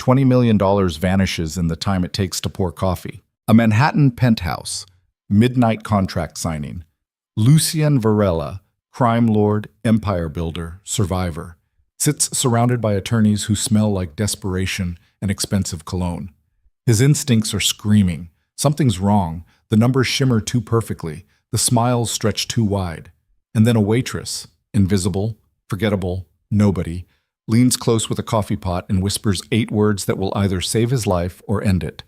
$20 million vanishes in the time it takes to pour coffee. A Manhattan penthouse. Midnight contract signing. Lucien Varela, crime lord, empire builder, survivor, sits surrounded by attorneys who smell like desperation and expensive cologne. His instincts are screaming. Something's wrong. The numbers shimmer too perfectly. The smiles stretch too wide. And then a waitress, invisible, forgettable, nobody, leans close with a coffee pot and whispers 8 words that will either save his life or end it.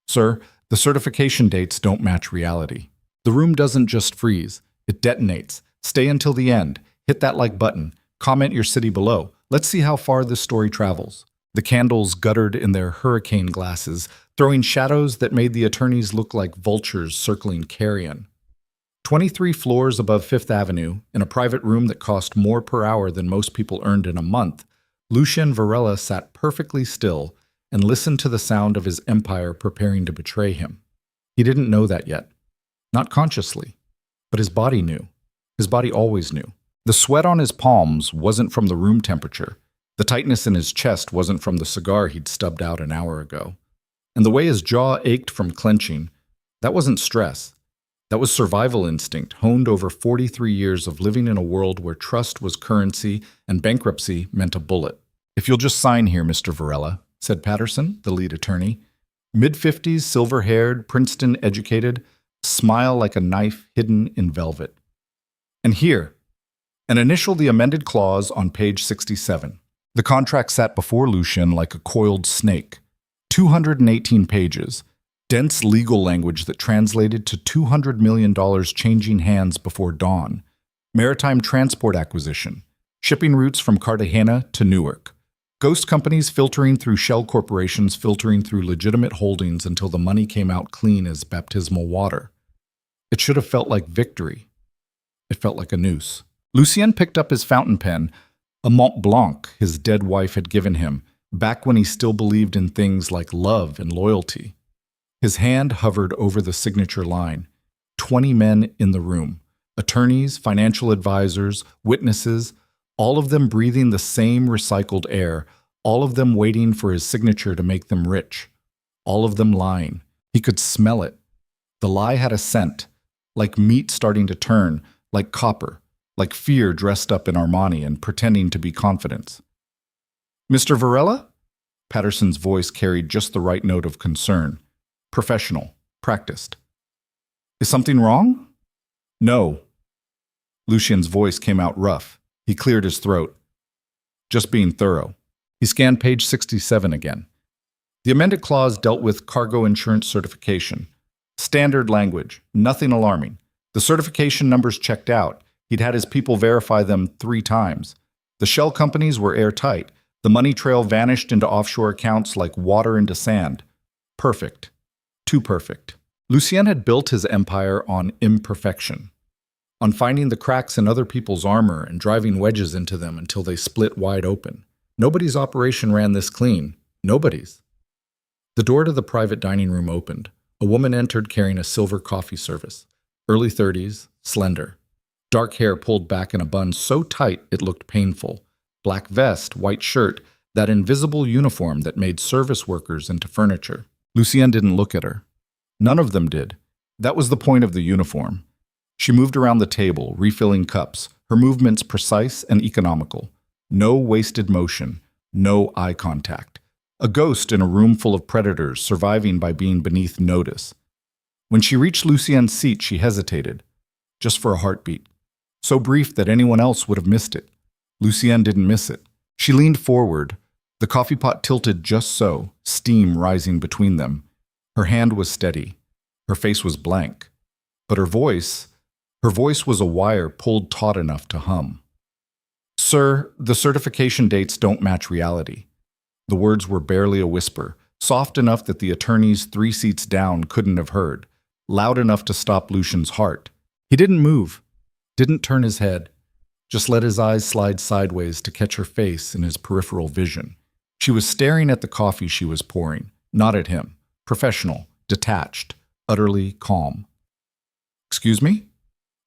Sir, the certification dates don't match reality. The room doesn't just freeze. It detonates. Stay until the end. Hit that like button. Comment your city below. Let's see how far this story travels. The candles guttered in their hurricane glasses, throwing shadows that made the attorneys look like vultures circling carrion. 23 floors above Fifth Avenue, in a private room that cost more per hour than most people earned in a month, Lucien Varela sat perfectly still and listened to the sound of his empire preparing to betray him. He didn't know that yet. Not consciously. But his body knew. His body always knew. The sweat on his palms wasn't from the room temperature. The tightness in his chest wasn't from the cigar he'd stubbed out an hour ago. And the way his jaw ached from clenching, that wasn't stress. That was survival instinct, honed over 43 years of living in a world where trust was currency and bankruptcy meant a bullet. "If you'll just sign here, Mr. Varela," said Patterson, the lead attorney. Mid-50s, silver-haired, Princeton-educated, smile like a knife hidden in velvet. And here, and initial the amended clause on page 67. The contract sat before Lucien like a coiled snake. 218 pages. Dense legal language that translated to $200 million changing hands before dawn. Maritime transport acquisition. Shipping routes from Cartagena to Newark. Ghost companies filtering through shell corporations filtering through legitimate holdings until the money came out clean as baptismal water. It should have felt like victory. It felt like a noose. Lucien picked up his fountain pen, a Mont Blanc his dead wife had given him, back when he still believed in things like love and loyalty. His hand hovered over the signature line. 20 men in the room. Attorneys, financial advisors, witnesses, all of them breathing the same recycled air, all of them waiting for his signature to make them rich. All of them lying. He could smell it. The lie had a scent, like meat starting to turn, like copper, like fear dressed up in Armani and pretending to be confidence. "Mr. Varela?" Patterson's voice carried just the right note of concern. Professional, practiced. "Is something wrong?" "No." Lucien's voice came out rough. He cleared his throat. "Just being thorough." He scanned page 67 again. The amended clause dealt with cargo insurance certification. Standard language, nothing alarming. The certification numbers checked out. He'd had his people verify them 3 times. The shell companies were airtight. The money trail vanished into offshore accounts like water into sand. Perfect. Too perfect. Lucien had built his empire on imperfection, on finding the cracks in other people's armor and driving wedges into them until they split wide open. Nobody's operation ran this clean. Nobody's. The door to the private dining room opened. A woman entered carrying a silver coffee service. Early 30s, slender. Dark hair pulled back in a bun so tight it looked painful. Black vest, white shirt, that invisible uniform that made service workers into furniture. Lucien didn't look at her. None of them did. That was the point of the uniform. She moved around the table, refilling cups, her movements precise and economical. No wasted motion, no eye contact. A ghost in a room full of predators, surviving by being beneath notice. When she reached Lucien's seat, she hesitated, just for a heartbeat. So brief that anyone else would have missed it. Lucien didn't miss it. She leaned forward, the coffee pot tilted just so, steam rising between them. Her hand was steady. Her face was blank. But her voice was a wire pulled taut enough to hum. "Sir, the certification dates don't match reality." The words were barely a whisper, soft enough that the attorneys 3 seats down couldn't have heard, loud enough to stop Lucien's heart. He didn't move, didn't turn his head, just let his eyes slide sideways to catch her face in his peripheral vision. She was staring at the coffee she was pouring, not at him. Professional, detached, utterly calm. "Excuse me?"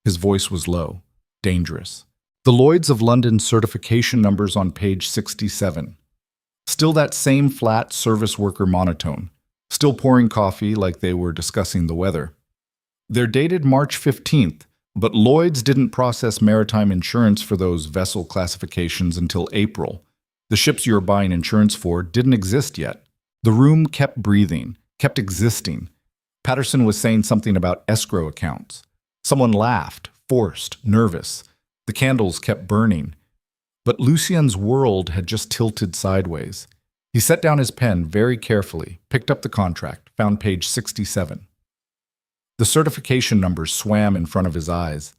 His voice was low, dangerous. The Lloyds of London certification numbers on page 67. Still that same flat service worker monotone. Still pouring coffee like they were discussing the weather. They're dated March 15th, but Lloyd's didn't process maritime insurance for those vessel classifications until April. The ships you were buying insurance for didn't exist yet. The room kept breathing, kept existing. Patterson was saying something about escrow accounts. Someone laughed, forced, nervous. The candles kept burning. But Lucien's world had just tilted sideways. He set down his pen very carefully, picked up the contract, found page 67. The certification numbers swam in front of his eyes,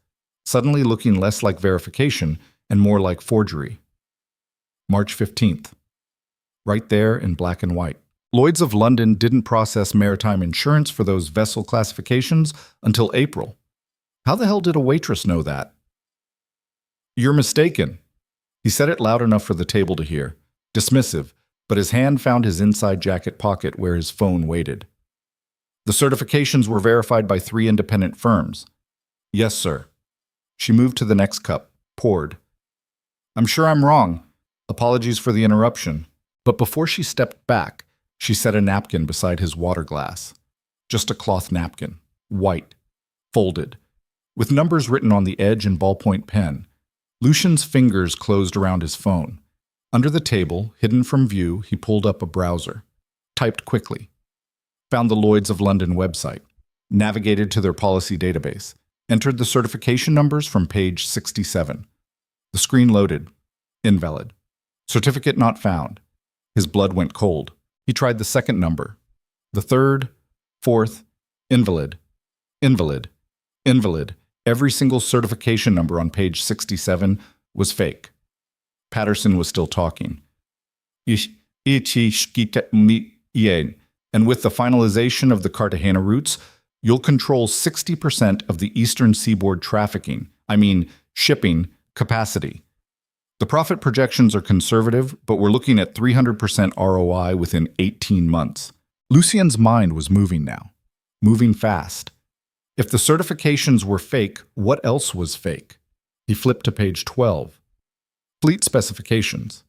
suddenly looking less like verification and more like forgery. March 15th. Right there in black and white. Lloyd's of London didn't process maritime insurance for those vessel classifications until April. How the hell did a waitress know that? You're mistaken. He said it loud enough for the table to hear, dismissive, but his hand found his inside jacket pocket where his phone waited. The certifications were verified by 3 independent firms. Yes, sir. She moved to the next cup, poured. I'm sure I'm wrong. Apologies for the interruption. But before she stepped back, she set a napkin beside his water glass. Just a cloth napkin, white, folded, with numbers written on the edge in ballpoint pen. Lucien's fingers closed around his phone. Under the table, hidden from view, he pulled up a browser, typed quickly, found the Lloyd's of London website, navigated to their policy database, entered the certification numbers from page 67. The screen loaded. Invalid. Certificate not found. His blood went cold. He tried the second number. The third, fourth, invalid, invalid, invalid. Every single certification number on page 67 was fake. Patterson was still talking. And with the finalization of the Cartagena routes, you'll control 60% of the eastern seaboard trafficking, shipping, capacity. The profit projections are conservative, but we're looking at 300% ROI within 18 months. Lucien's mind was moving now, moving fast. If the certifications were fake, what else was fake? He flipped to page 12. Fleet specifications.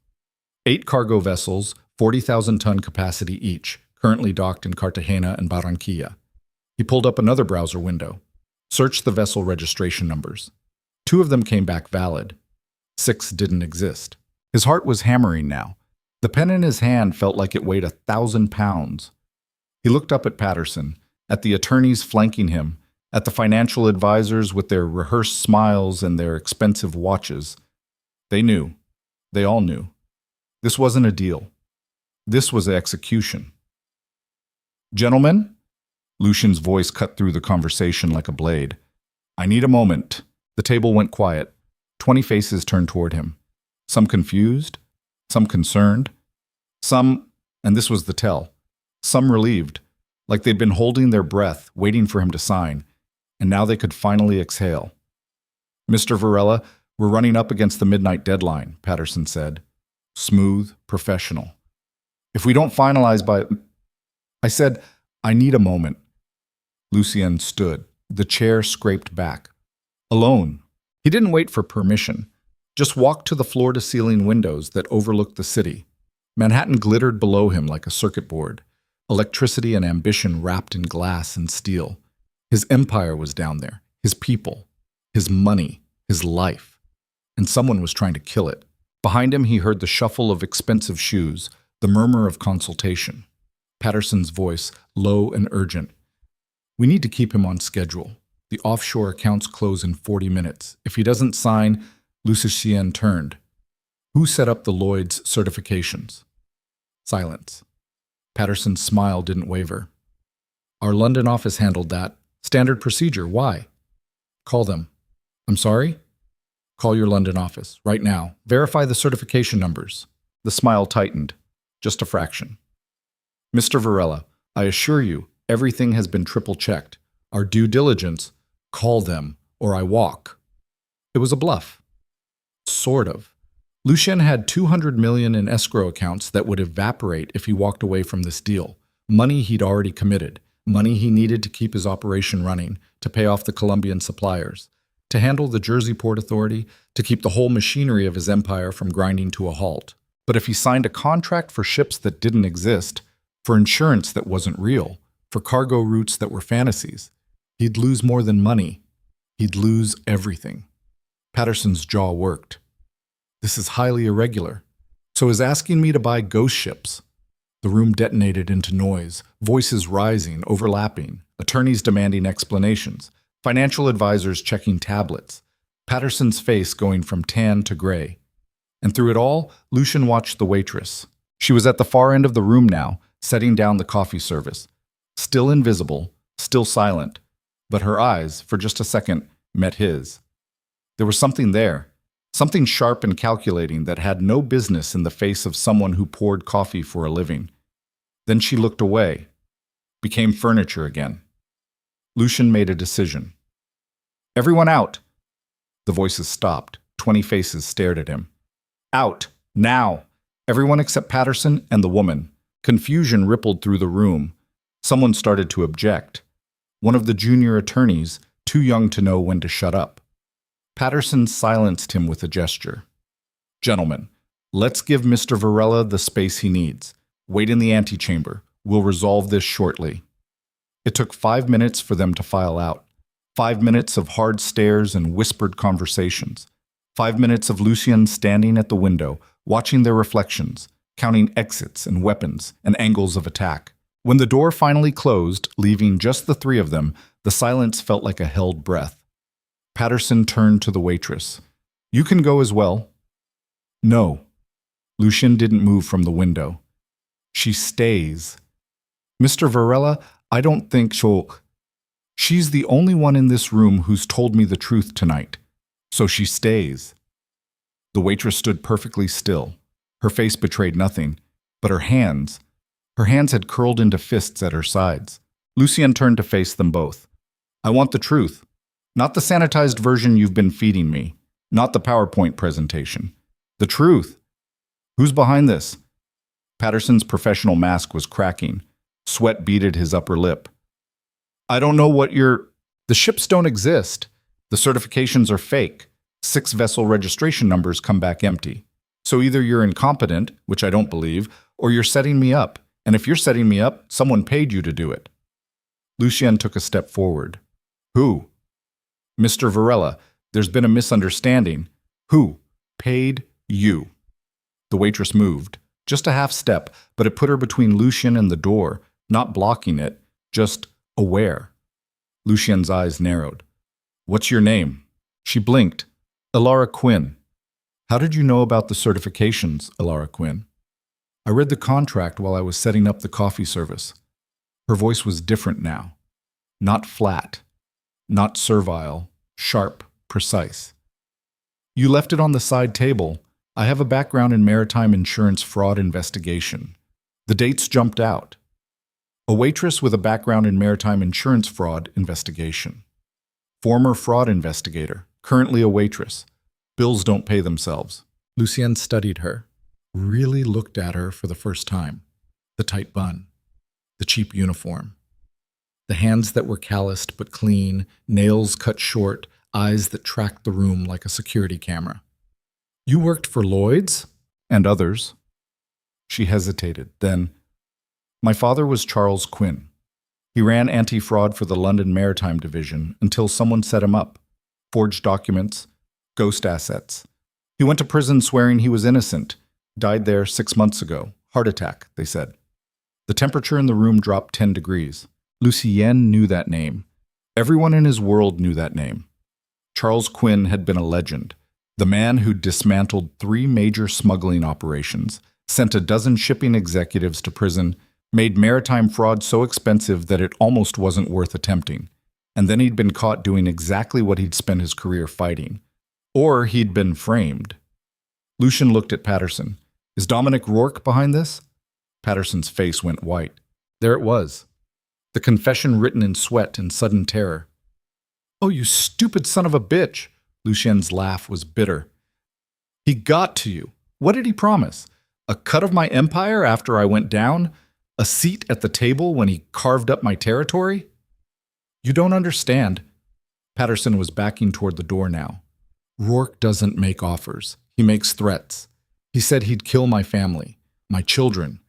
8 cargo vessels, 40,000-ton capacity each, currently docked in Cartagena and Barranquilla. He pulled up another browser window, searched the vessel registration numbers. 2 of them came back valid. 6 didn't exist. His heart was hammering now. The pen in his hand felt like it weighed 1,000 pounds. He looked up at Patterson, at the attorneys flanking him, at the financial advisors with their rehearsed smiles and their expensive watches. They knew. They all knew. This wasn't a deal. This was an execution. Gentlemen, Lucien's voice cut through the conversation like a blade. I need a moment. The table went quiet. 20 faces turned toward him. Some confused, some concerned, some, and this was the tell, some relieved, like they'd been holding their breath, waiting for him to sign, and now they could finally exhale. Mr. Varela, we're running up against the midnight deadline, Patterson said. Smooth, professional. If we don't finalize by... I said, I need a moment. Lucien stood. The chair scraped back. Alone. He didn't wait for permission. Just walked to the floor-to-ceiling windows that overlooked the city. Manhattan glittered below him like a circuit board. Electricity and ambition wrapped in glass and steel. His empire was down there. His people. His money. His life. And someone was trying to kill it. Behind him, he heard the shuffle of expensive shoes, the murmur of consultation. Patterson's voice, low and urgent. We need to keep him on schedule. The offshore accounts close in 40 minutes. If he doesn't sign, Lucien turned. Who set up the Lloyd's certifications? Silence. Patterson's smile didn't waver. Our London office handled that. Standard procedure. Why? Call them. I'm sorry? Call your London office, right now. Verify the certification numbers. The smile tightened. Just a fraction. Mr. Varela, I assure you, everything has been triple-checked. Our due diligence, call them, or I walk. It was a bluff. Sort of. Lucien had $200 million in escrow accounts that would evaporate if he walked away from this deal. Money he'd already committed. Money he needed to keep his operation running, to pay off the Colombian suppliers, to handle the Jersey Port Authority, to keep the whole machinery of his empire from grinding to a halt. But if he signed a contract for ships that didn't exist, for insurance that wasn't real, for cargo routes that were fantasies, he'd lose more than money. He'd lose everything. Patterson's jaw worked. This is highly irregular. So is asking me to buy ghost ships. The room detonated into noise, voices rising, overlapping, attorneys demanding explanations, financial advisors checking tablets, Patterson's face going from tan to gray. And through it all, Lucian watched the waitress. She was at the far end of the room now, setting down the coffee service. Still invisible, still silent, but her eyes, for just a second, met his. There was something there, something sharp and calculating that had no business in the face of someone who poured coffee for a living. Then she looked away, became furniture again. Lucian made a decision. "Everyone out!" The voices stopped. 20 faces stared at him. "Out! Now!" Everyone except Patterson and the woman. Confusion rippled through the room. Someone started to object. One of the junior attorneys, too young to know when to shut up. Patterson silenced him with a gesture. "Gentlemen, let's give Mr. Varela the space he needs. Wait in the antechamber. We'll resolve this shortly." It took 5 minutes for them to file out. 5 minutes of hard stares and whispered conversations. 5 minutes of Lucian standing at the window, watching their reflections, counting exits and weapons and angles of attack. When the door finally closed, leaving just the three of them, the silence felt like a held breath. Patterson turned to the waitress. "You can go as well." "No." Lucian didn't move from the window. "She stays." "Mr. Varela, I don't think she'll—" "She's the only one in this room who's told me the truth tonight. So she stays." The waitress stood perfectly still. Her face betrayed nothing, but her hands had curled into fists at her sides. Lucian turned to face them both. "I want the truth. Not the sanitized version you've been feeding me. Not the PowerPoint presentation. The truth. Who's behind this?" Patterson's professional mask was cracking. Sweat beaded his upper lip. "I don't know what you're—" "The ships don't exist. The certifications are fake. 6 vessel registration numbers come back empty. So either you're incompetent, which I don't believe, or you're setting me up. And if you're setting me up, someone paid you to do it." Lucian took a step forward. "Who?" "Mr. Varela, there's been a misunderstanding." "Who paid you?" The waitress moved. Just a half step, but it put her between Lucian and the door, not blocking it, just aware. Lucian's eyes narrowed. "What's your name?" She blinked. "Elara Quinn." "How did you know about the certifications, Elara Quinn?" "I read the contract while I was setting up the coffee service." Her voice was different now. Not flat. Not servile. Sharp. Precise. "You left it on the side table. I have a background in maritime insurance fraud investigation." The dates jumped out. A waitress with a background in maritime insurance fraud investigation. Former fraud investigator, currently a waitress. Bills don't pay themselves. Lucian studied her, really looked at her for the first time. The tight bun, the cheap uniform, the hands that were calloused but clean, nails cut short, eyes that tracked the room like a security camera. "You worked for Lloyd's?" "And others." She hesitated, then, "My father was Charles Quinn. He ran anti-fraud for the London Maritime Division until someone set him up. Forged documents, ghost assets. He went to prison swearing he was innocent. Died there 6 months ago. Heart attack, they said." The temperature in the room dropped 10 degrees. Lucien knew that name. Everyone in his world knew that name. Charles Quinn had been a legend. The man who dismantled 3 major smuggling operations, sent a dozen shipping executives to prison, made maritime fraud so expensive that it almost wasn't worth attempting. And then he'd been caught doing exactly what he'd spent his career fighting. Or he'd been framed. Lucian looked at Patterson. "Is Dominic Rourke behind this?" Patterson's face went white. There it was. The confession written in sweat and sudden terror. "Oh, you stupid son of a bitch!" Lucien's laugh was bitter. "He got to you. What did he promise? A cut of my empire after I went down? A seat at the table when he carved up my territory?" "You don't understand." Patterson was backing toward the door now. "Rourke doesn't make offers. He makes threats. He said he'd kill my family, my children.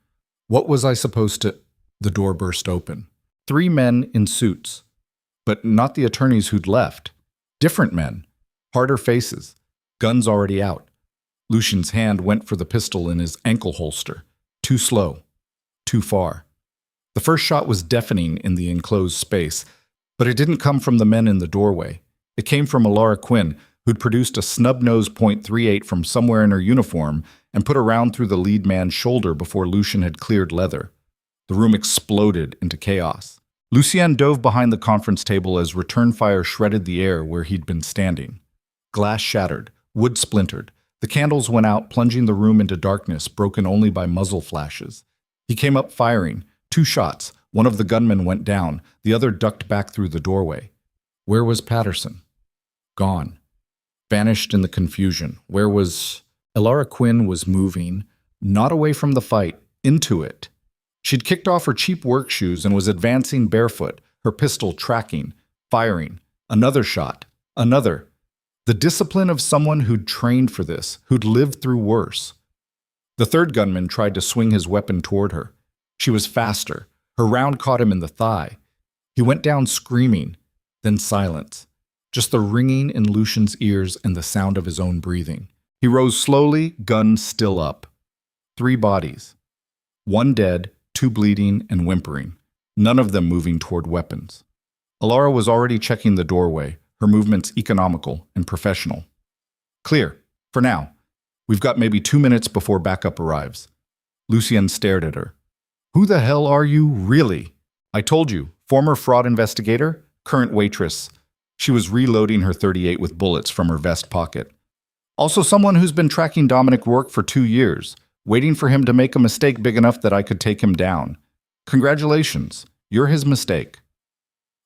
What was I supposed to? The door burst open. 3 men in suits, but not the attorneys who'd left. Different men, harder faces, guns already out. Lucian's hand went for the pistol in his ankle holster. Too slow, too far. The first shot was deafening in the enclosed space, but it didn't come from the men in the doorway. It came from Alara Quinn, who'd produced a snub-nosed .38 from somewhere in her uniform and put a round through the lead man's shoulder before Lucian had cleared leather. The room exploded into chaos. Lucien dove behind the conference table as return fire shredded the air where he'd been standing. Glass shattered, wood splintered. The candles went out, plunging the room into darkness, broken only by muzzle flashes. He came up firing. 2 shots. One of the gunmen went down. The other ducked back through the doorway. Where was Patterson? Gone. Vanished in the confusion. Where was... Alara Quinn was moving, not away from the fight, into it. She'd kicked off her cheap work shoes and was advancing barefoot, her pistol tracking, firing. Another shot. Another. The discipline of someone who'd trained for this, who'd lived through worse. The third gunman tried to swing his weapon toward her. She was faster. Her round caught him in the thigh. He went down screaming, then silence. Just the ringing in Lucian's ears and the sound of his own breathing. He rose slowly, gun still up. 3 bodies. 1 dead, 2 bleeding and whimpering, none of them moving toward weapons. Alara was already checking the doorway, her movements economical and professional. Clear, for now. We've got maybe 2 minutes before backup arrives. Lucien stared at her. Who the hell are you, really? I told you, former fraud investigator, current waitress. She was reloading her .38 with bullets from her vest pocket. Also someone who's been tracking Dominic Rourke for 2 years, waiting for him to make a mistake big enough that I could take him down. Congratulations, you're his mistake.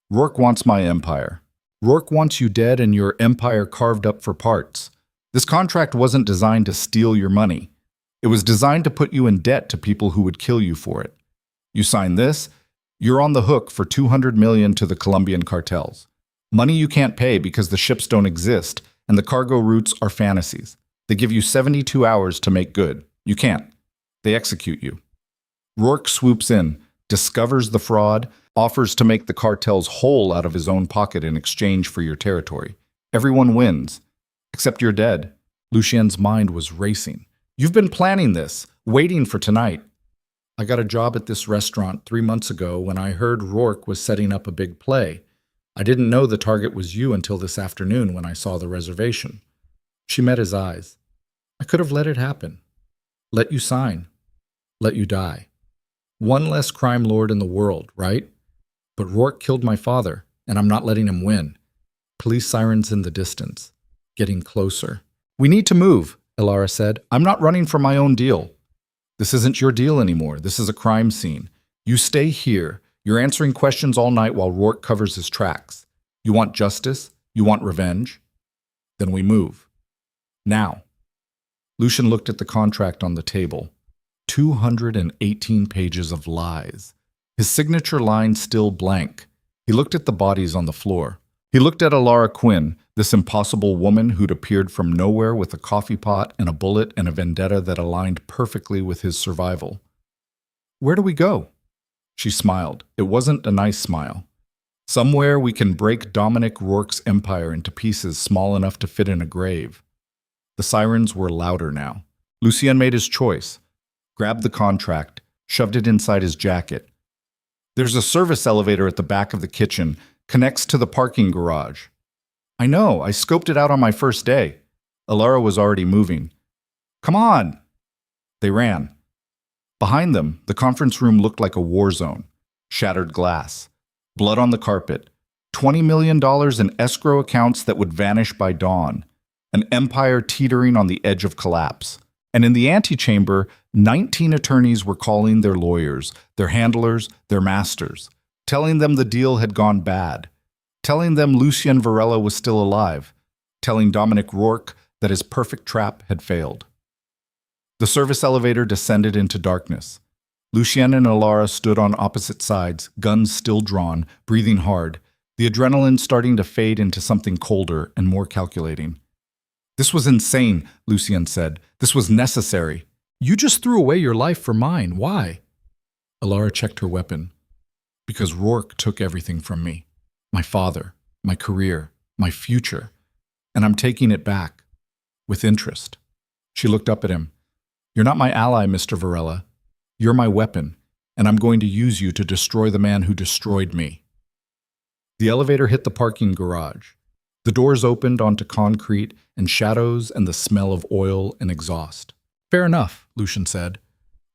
Rourke wants my empire. Rourke wants you dead and your empire carved up for parts. This contract wasn't designed to steal your money. It was designed to put you in debt to people who would kill you for it. You sign this, you're on the hook for $200 million to the Colombian cartels. Money you can't pay because the ships don't exist and the cargo routes are fantasies. They give you 72 hours to make good. You can't. They execute you. Rourke swoops in, discovers the fraud, offers to make the cartels whole out of his own pocket in exchange for your territory. Everyone wins. Except you're dead. Lucien's mind was racing. You've been planning this, waiting for tonight. I got a job at this restaurant 3 months ago when I heard Rourke was setting up a big play. I didn't know the target was you until this afternoon when I saw the reservation. She met his eyes. I could have let it happen. Let you sign. Let you die. One less crime lord in the world, right? But Rourke killed my father, and I'm not letting him win. Police sirens in the distance. Getting closer. We need to move, Alara said. I'm not running for my own deal. This isn't your deal anymore. This is a crime scene. You stay here. You're answering questions all night while Rourke covers his tracks. You want justice? You want revenge? Then we move. Now. Lucian looked at the contract on the table. 218 pages of lies. His signature line still blank. He looked at the bodies on the floor. He looked at Alara Quinn, this impossible woman who'd appeared from nowhere with a coffee pot and a bullet and a vendetta that aligned perfectly with his survival. Where do we go? She smiled. It wasn't a nice smile. Somewhere we can break Dominic Rourke's empire into pieces small enough to fit in a grave. The sirens were louder now. Lucien made his choice. Grabbed the contract, shoved it inside his jacket. There's a service elevator at the back of the kitchen, connects to the parking garage. I know, I scoped it out on my first day. Alara was already moving. Come on! They ran. Behind them, the conference room looked like a war zone. Shattered glass. Blood on the carpet. $20 million in escrow accounts that would vanish by dawn. An empire teetering on the edge of collapse. And in the antechamber, 19 attorneys were calling their lawyers, their handlers, their masters, telling them the deal had gone bad, telling them Lucien Varela was still alive, telling Dominic Rourke that his perfect trap had failed. The service elevator descended into darkness. Lucien and Alara stood on opposite sides, guns still drawn, breathing hard, the adrenaline starting to fade into something colder and more calculating. This was insane, Lucien said. This was necessary. You just threw away your life for mine. Why? Alara checked her weapon. Because Rourke took everything from me. My father, my career, my future. And I'm taking it back. With interest. She looked up at him. You're not my ally, Mr. Varela. You're my weapon, and I'm going to use you to destroy the man who destroyed me. The elevator hit the parking garage. The doors opened onto concrete and shadows and the smell of oil and exhaust. Fair enough, Lucien said.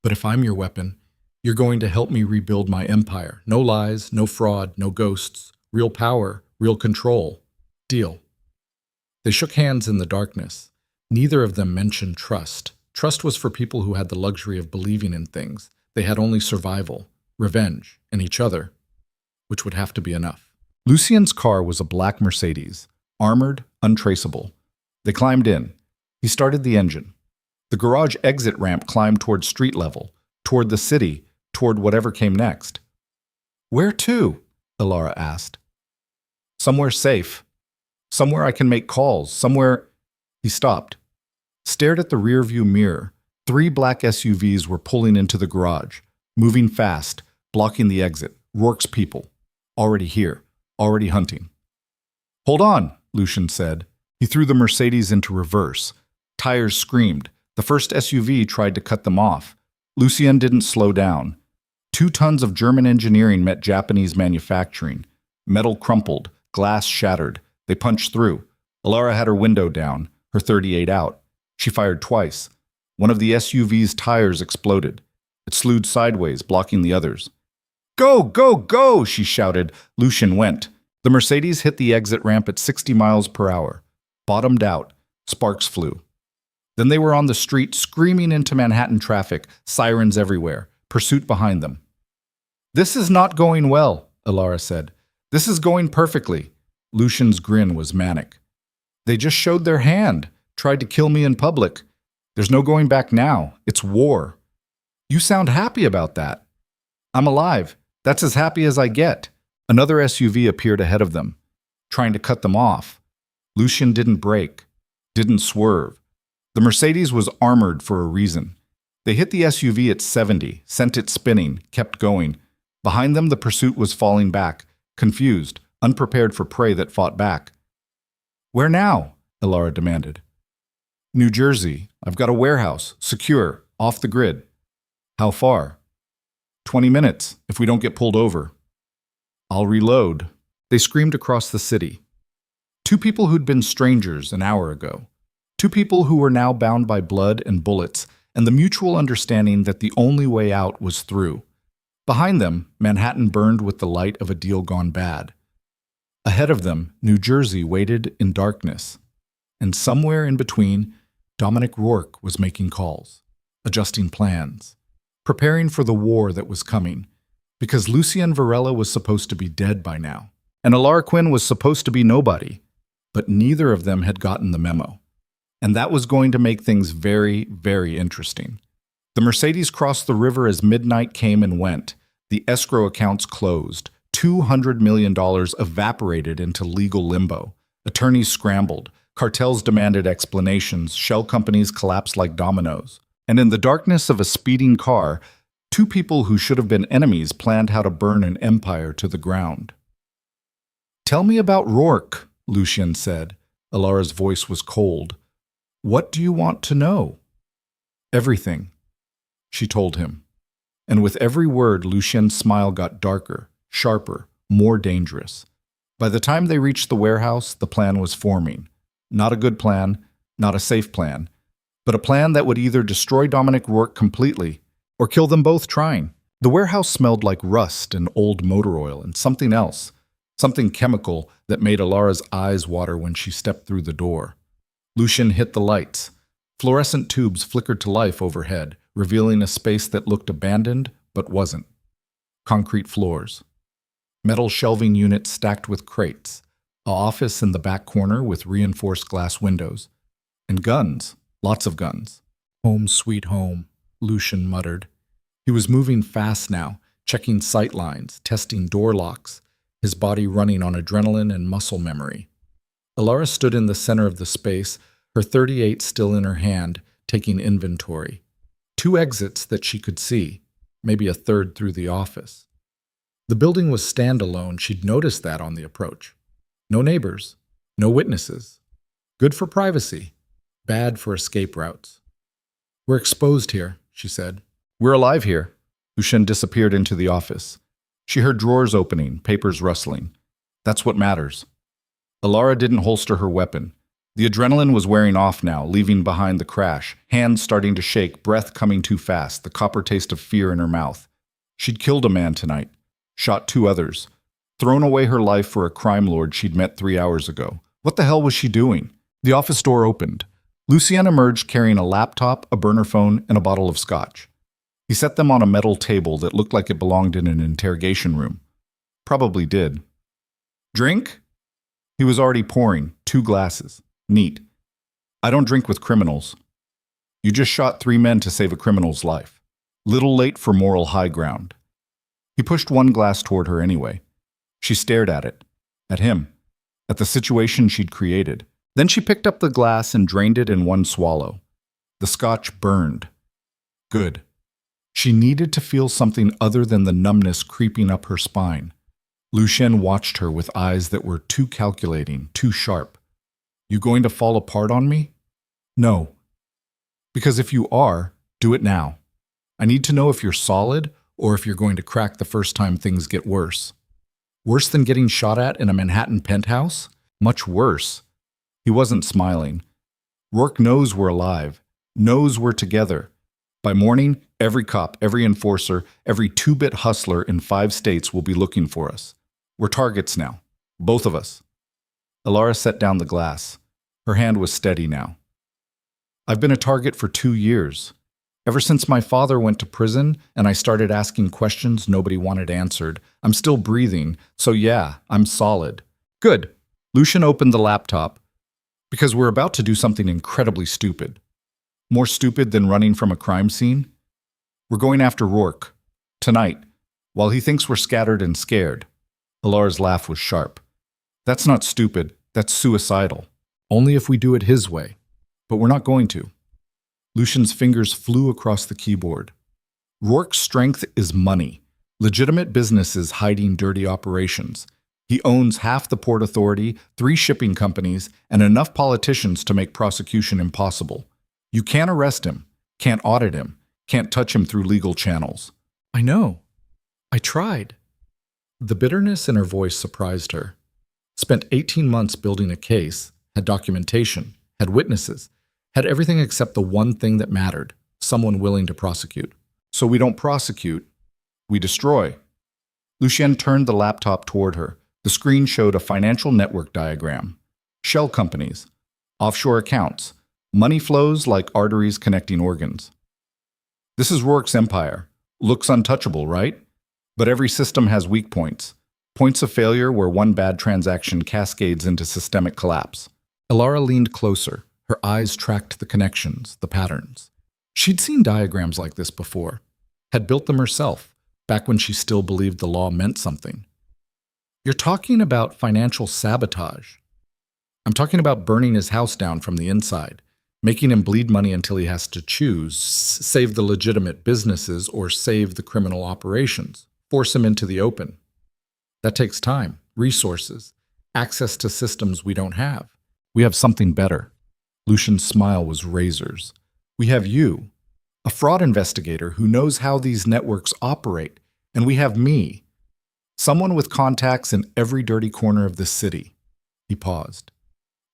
But if I'm your weapon, you're going to help me rebuild my empire. No lies, no fraud, no ghosts. Real power, real control. Deal. They shook hands in the darkness. Neither of them mentioned trust. Trust was for people who had the luxury of believing in things. They had only survival, revenge, and each other, which would have to be enough. Lucien's car was a black Mercedes, armored, untraceable. They climbed in. He started the engine. The garage exit ramp climbed toward street level, toward the city, toward whatever came next. Where to? Alara asked. Somewhere safe. Somewhere I can make calls. Somewhere... He stopped. Stared at the rearview mirror. 3 black SUVs were pulling into the garage, moving fast, blocking the exit. Rourke's people. Already here. Already hunting. Hold on, Lucien said. He threw the Mercedes into reverse. Tires screamed. The first SUV tried to cut them off. Lucien didn't slow down. 2 tons of German engineering met Japanese manufacturing. Metal crumpled. Glass shattered. They punched through. Alara had her window down, her .38 out. She fired twice. One of the SUV's tires exploded. It slewed sideways, blocking the others. Go, go, go, she shouted. Lucien went. The Mercedes hit the exit ramp at 60 miles per hour. Bottomed out. Sparks flew. Then they were on the street, screaming into Manhattan traffic, sirens everywhere, pursuit behind them. This is not going well, Alara said. This is going perfectly. Lucien's grin was manic. They just showed their hand, tried to kill me in public. There's no going back now. It's war. You sound happy about that. I'm alive. That's as happy as I get. Another SUV appeared ahead of them, trying to cut them off. Lucien didn't brake, didn't swerve. The Mercedes was armored for a reason. They hit the SUV at 70, sent it spinning, kept going. Behind them, the pursuit was falling back, confused, unprepared for prey that fought back. Where now? Alara demanded. New Jersey. I've got a warehouse, secure, off the grid. How far? 20 minutes, if we don't get pulled over. I'll reload. They screamed across the city. 2 people who'd been strangers an hour ago. 2 people who were now bound by blood and bullets, and the mutual understanding that the only way out was through. Behind them, Manhattan burned with the light of a deal gone bad. Ahead of them, New Jersey waited in darkness. And somewhere in between, Dominic Rourke was making calls, adjusting plans, preparing for the war that was coming, because Lucien Varela was supposed to be dead by now, and Alara Quinn was supposed to be nobody, but neither of them had gotten the memo. And that was going to make things very, very interesting. The Mercedes crossed the river as midnight came and went. The escrow accounts closed. $200 million evaporated into legal limbo. Attorneys scrambled. Cartels demanded explanations. Shell companies collapsed like dominoes. And in the darkness of a speeding car, 2 people who should have been enemies planned how to burn an empire to the ground. Tell me about Rourke, Lucien said. Alara's voice was cold. What do you want to know? Everything, she told him. And with every word, Lucien's smile got darker, sharper, more dangerous. By the time they reached the warehouse, the plan was forming. Not a good plan, not a safe plan, but a plan that would either destroy Dominic Rourke completely or kill them both trying. The warehouse smelled like rust and old motor oil and something else, something chemical that made Alara's eyes water when she stepped through the door. Lucien hit the lights. Fluorescent tubes flickered to life overhead, revealing a space that looked abandoned but wasn't. Concrete floors. Metal shelving units stacked with crates. An office in the back corner with reinforced glass windows. And guns. Lots of guns. Home sweet home, Lucien muttered. He was moving fast now, checking sight lines, testing door locks, his body running on adrenaline and muscle memory. Alara stood in the center of the space, her .38 still in her hand, taking inventory. 2 exits that she could see, maybe a third through the office. The building was standalone. She'd noticed that on the approach. No neighbors, no witnesses. Good for privacy, bad for escape routes. "We're exposed here," she said. "We're alive here." Lucien disappeared into the office. She heard drawers opening, papers rustling. That's what matters. Alara didn't holster her weapon. The adrenaline was wearing off now, leaving behind the crash, hands starting to shake, breath coming too fast, the copper taste of fear in her mouth. She'd killed a man tonight, shot 2 others, thrown away her life for a crime lord she'd met 3 hours ago. What the hell was she doing? The office door opened. Lucien emerged carrying a laptop, a burner phone, and a bottle of scotch. He set them on a metal table that looked like it belonged in an interrogation room. Probably did. "Drink?" He was already pouring, 2 glasses. "Neat. I don't drink with criminals." "You just shot 3 men to save a criminal's life. Little late for moral high ground." He pushed 1 glass toward her anyway. She stared at it, at him, at the situation she'd created. Then she picked up the glass and drained it in 1 swallow. The scotch burned. Good. She needed to feel something other than the numbness creeping up her spine. Lucien watched her with eyes that were too calculating, too sharp. "You going to fall apart on me?" "No." "Because if you are, do it now. I need to know if you're solid or if you're going to crack the first time things get worse." "Worse than getting shot at in a Manhattan penthouse? Much worse." He wasn't smiling. "Rourke knows we're alive, knows we're together. By morning, every cop, every enforcer, every 2-bit hustler in 5 states will be looking for us. We're targets now. Both of us." Alara set down the glass. Her hand was steady now. "I've been a target for 2 years. Ever since my father went to prison and I started asking questions nobody wanted answered. I'm still breathing, so yeah, I'm solid." "Good." Lucien opened the laptop. "Because we're about to do something incredibly stupid. More stupid than running from a crime scene. We're going after Rourke. Tonight, while he thinks we're scattered and scared." Alara's laugh was sharp. "That's not stupid. That's suicidal. Only if we do it his way. But we're not going to." Lucien's fingers flew across the keyboard. "Rourke's strength is money. Legitimate businesses hiding dirty operations. He owns half the Port Authority, 3 shipping companies, and enough politicians to make prosecution impossible. You can't arrest him, can't audit him, can't touch him through legal channels." "I know. I tried." The bitterness in her voice surprised her. Spent 18 months building a case, had documentation, had witnesses, had everything except the one thing that mattered, someone willing to prosecute. "So we don't prosecute, we destroy." Lucien turned the laptop toward her. The screen showed a financial network diagram. Shell companies, offshore accounts, money flows like arteries connecting organs. "This is Rourke's empire. Looks untouchable, right? But every system has weak points. Points of failure where one bad transaction cascades into systemic collapse." Alara leaned closer. Her eyes tracked the connections, the patterns. She'd seen diagrams like this before, had built them herself, back when she still believed the law meant something. "You're talking about financial sabotage." "I'm talking about burning his house down from the inside, making him bleed money until he has to choose, save the legitimate businesses or save the criminal operations, force him into the open. That takes time, resources, access to systems we don't have. We have something better." Lucien's smile was razors. "We have you, a fraud investigator who knows how these networks operate, and we have me, someone with contacts in every dirty corner of this city." He paused.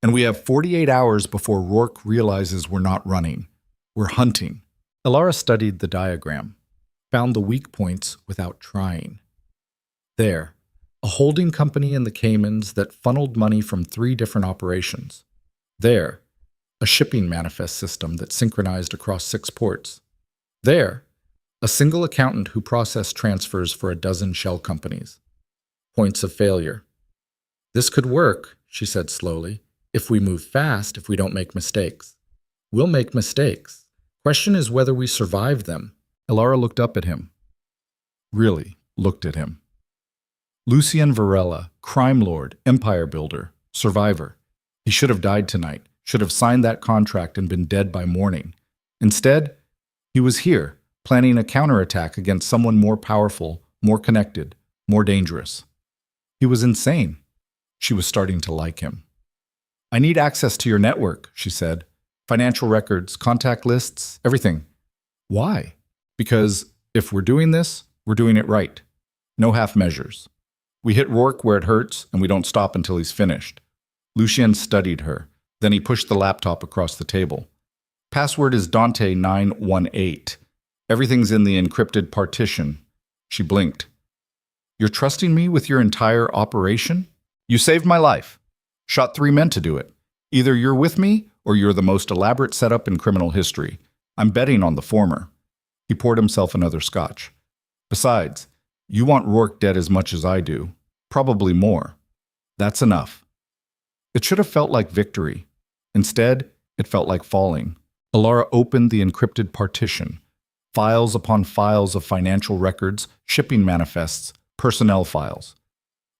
"And we have 48 hours before Rourke realizes we're not running. We're hunting." Alara studied the diagram, found the weak points without trying. There, a holding company in the Caymans that funneled money from 3 different operations. There, a shipping manifest system that synchronized across 6 ports. There, a single accountant who processed transfers for a dozen shell companies. Points of failure. "This could work," she said slowly, "if we move fast, if we don't make mistakes. We'll make mistakes. Question is whether we survive them." Alara looked up at him. Really looked at him. Lucien Varela, crime lord, empire builder, survivor. He should have died tonight, should have signed that contract and been dead by morning. Instead, he was here, planning a counterattack against someone more powerful, more connected, more dangerous. He was insane. She was starting to like him. "I need access to your network," she said. "Financial records, contact lists, everything." "Why?" "Because if we're doing this, we're doing it right. No half measures. We hit Rourke where it hurts, and we don't stop until he's finished." Lucien studied her. Then he pushed the laptop across the table. "Password is Dante 918. Everything's in the encrypted partition." She blinked. "You're trusting me with your entire operation? You saved my life. Shot 3 men to do it. Either you're with me, or you're the most elaborate setup in criminal history. I'm betting on the former." He poured himself another scotch. "Besides, you want Rourke dead as much as I do. Probably more. That's enough." It should have felt like victory. Instead, it felt like falling. Alara opened the encrypted partition. Files upon files of financial records, shipping manifests, personnel files.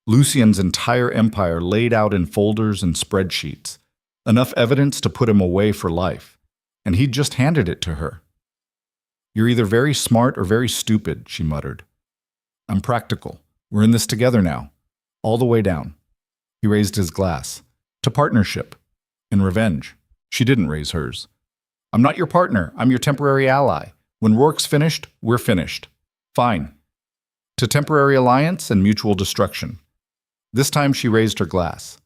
Lucien's entire empire laid out in folders and spreadsheets. Enough evidence to put him away for life. And he'd just handed it to her. "You're either very smart or very stupid," she muttered. "I'm practical. We're in this together now. All the way down." He raised his glass. "To partnership. And revenge." She didn't raise hers. "I'm not your partner. I'm your temporary ally. When Rourke's finished, we're finished." "Fine. To temporary alliance and mutual destruction." This time she raised her glass.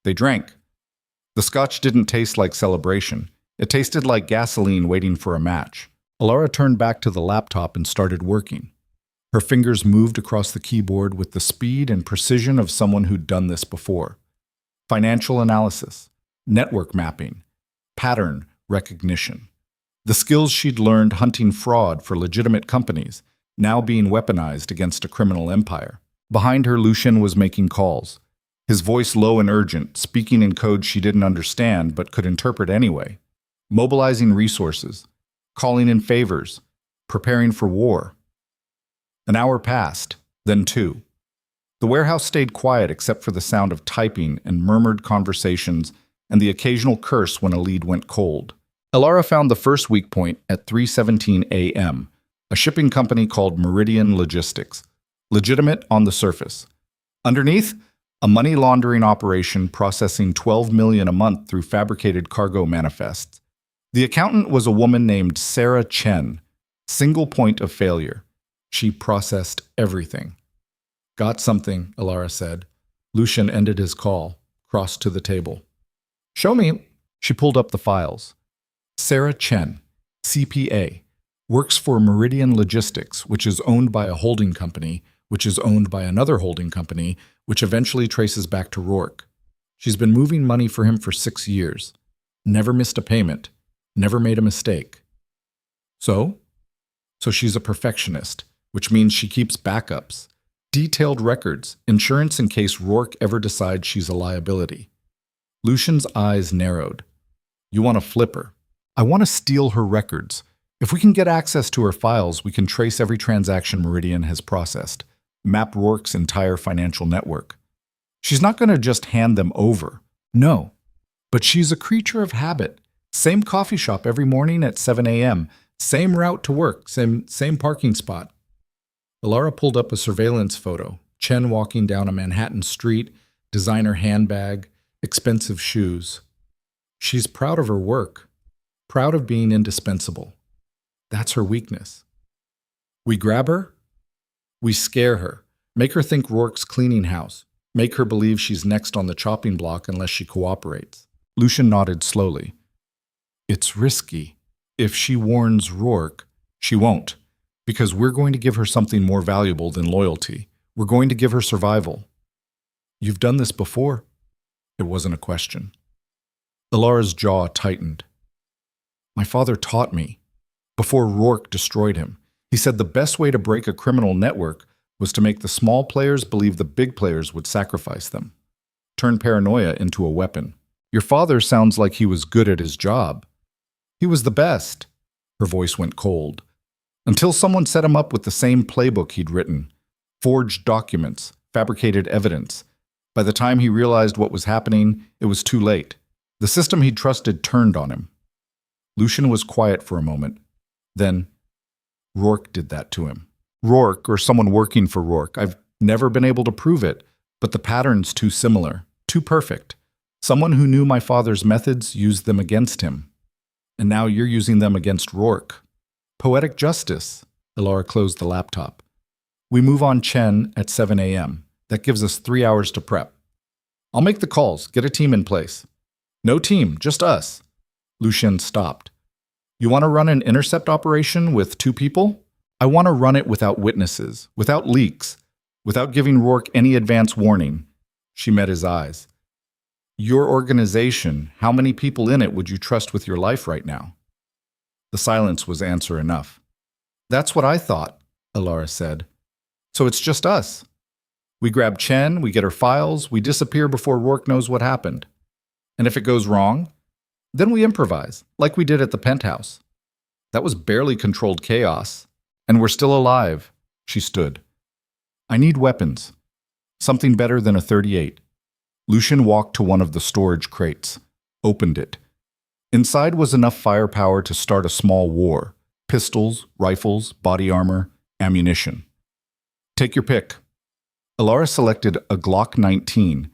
They drank. The scotch didn't taste like celebration. It tasted like gasoline waiting for a match. Alara turned back to the laptop and started working. Her fingers moved across the keyboard with the speed and precision of someone who'd done this before. Financial analysis, network mapping, pattern recognition. The skills she'd learned hunting fraud for legitimate companies, now being weaponized against a criminal empire. Behind her, Lucien was making calls. His voice low and urgent, speaking in code she didn't understand but could interpret anyway. Mobilizing resources, calling in favors, preparing for war. An hour passed, then 2. The warehouse stayed quiet except for the sound of typing and murmured conversations and the occasional curse when a lead went cold. Alara found the first weak point at 3:17 a.m., a shipping company called Meridian Logistics. Legitimate on the surface. Underneath, a money laundering operation processing $12 million a month through fabricated cargo manifests. The accountant was a woman named Sarah Chen. Single point of failure. She processed everything. "Got something," Alara said. Lucien ended his call, crossed to the table. "Show me." She pulled up the files. Sarah Chen, CPA, works for Meridian Logistics, which is owned by a holding company, which is owned by another holding company, which eventually traces back to Rourke. She's been moving money for him for 6 years. Never missed a payment. Never made a mistake. So she's a perfectionist, which means she keeps backups, detailed records, insurance in case Rourke ever decides she's a liability. Lucien's eyes narrowed. "You want to flip her. I want to steal her records. If we can get access to her files, we can trace every transaction Meridian has processed, map Rourke's entire financial network. She's not going to just hand them over. No. But she's a creature of habit. Same coffee shop every morning at 7 a.m., same route to work, same parking spot." Alara pulled up a surveillance photo, Chen walking down a Manhattan street, designer handbag, expensive shoes. She's proud of her work, proud of being indispensable. That's her weakness. We grab her, we scare her, make her think Rourke's cleaning house, make her believe she's next on the chopping block unless she cooperates. Lucien nodded slowly. "It's risky. If she warns Rourke, she won't, because we're going to give her something more valuable than loyalty. We're going to give her survival." "You've done this before." It wasn't a question. Alara's jaw tightened. "My father taught me. Before Rourke destroyed him. He said the best way to break a criminal network was to make the small players believe the big players would sacrifice them. Turn paranoia into a weapon. Your father sounds like he was good at his job." "He was the best." Her voice went cold. "Until someone set him up with the same playbook he'd written. Forged documents, fabricated evidence. By the time he realized what was happening, it was too late. The system he'd trusted turned on him. Lucian was quiet for a moment. Then, Rourke did that to him. Rourke, or someone working for Rourke. I've never been able to prove it, but the pattern's too similar, too perfect. Someone who knew my father's methods used them against him. And now you're using them against Rourke. Poetic justice. Elara closed the laptop. We move on Chen at 7 a.m. That gives us 3 hours to prep. I'll make the calls, get a team in place. No team, just us. Lucian stopped. You want to run an intercept operation with 2 people? I want to run it without witnesses, without leaks, without giving Rourke any advance warning. She met his eyes. Your organization, how many people in it would you trust with your life right now? The silence was answer enough. That's what I thought, Elara said. So it's just us. We grab Chen, we get her files, we disappear before Rourke knows what happened. And if it goes wrong, then we improvise, like we did at the penthouse. That was barely controlled chaos. And we're still alive. She stood. I need weapons. Something better than a .38. Lucian walked to one of the storage crates, opened it. Inside was enough firepower to start a small war. Pistols, rifles, body armor, ammunition. Take your pick. Elara selected a Glock 19,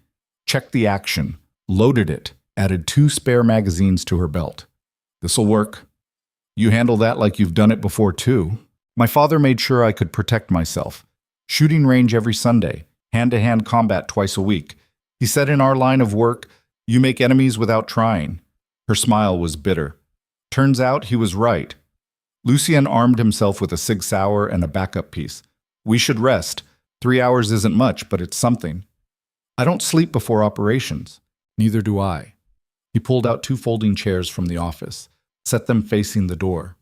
checked the action, loaded it, added 2 spare magazines to her belt. This'll work. You handle that like you've done it before too. My father made sure I could protect myself. Shooting range every Sunday, hand-to-hand combat twice a week. He said in our line of work, you make enemies without trying. Her smile was bitter. Turns out he was right. Lucien armed himself with a Sig Sauer and a backup piece. We should rest. 3 hours isn't much, but it's something. I don't sleep before operations. Neither do I. He pulled out 2 folding chairs from the office, set them facing the door.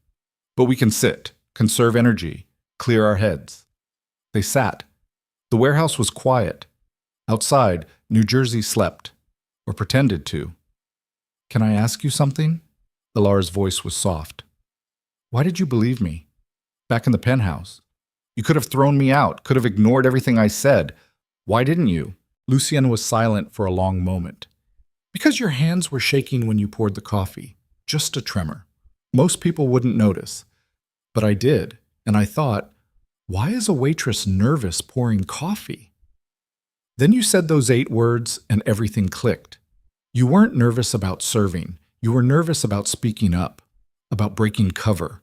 But we can sit, conserve energy, clear our heads. They sat. The warehouse was quiet. Outside, New Jersey slept, or pretended to. Can I ask you something? Elara's voice was soft. Why did you believe me? Back in the penthouse. You could have thrown me out, could have ignored everything I said. Why didn't you? Lucien was silent for a long moment. Because your hands were shaking when you poured the coffee. Just a tremor. Most people wouldn't notice. But I did, and I thought, why is a waitress nervous pouring coffee? Then you said those 8 words, and everything clicked. You weren't nervous about serving. You were nervous about speaking up, about breaking cover,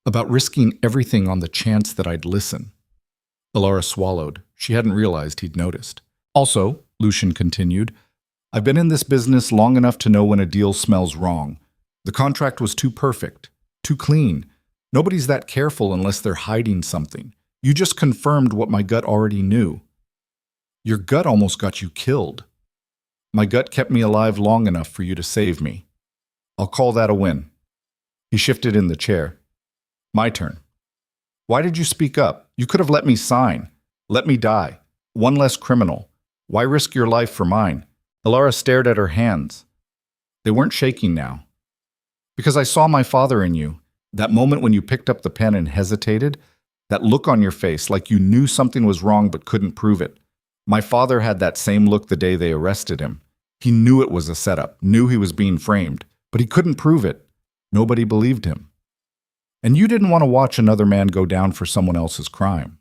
about risking everything on the chance that I'd listen. Elara swallowed. She hadn't realized he'd noticed. Also, Lucian continued, I've been in this business long enough to know when a deal smells wrong. The contract was too perfect, too clean. Nobody's that careful unless they're hiding something. You just confirmed what my gut already knew. Your gut almost got you killed. My gut kept me alive long enough for you to save me. I'll call that a win. He shifted in the chair. My turn. Why did you speak up? You could have let me sign. Let me die. One less criminal. Why risk your life for mine? Elara stared at her hands. They weren't shaking now. Because I saw my father in you. That moment when you picked up the pen and hesitated. That look on your face like you knew something was wrong but couldn't prove it. My father had that same look the day they arrested him. He knew it was a setup, knew he was being framed, but he couldn't prove it. Nobody believed him. And you didn't want to watch another man go down for someone else's crime.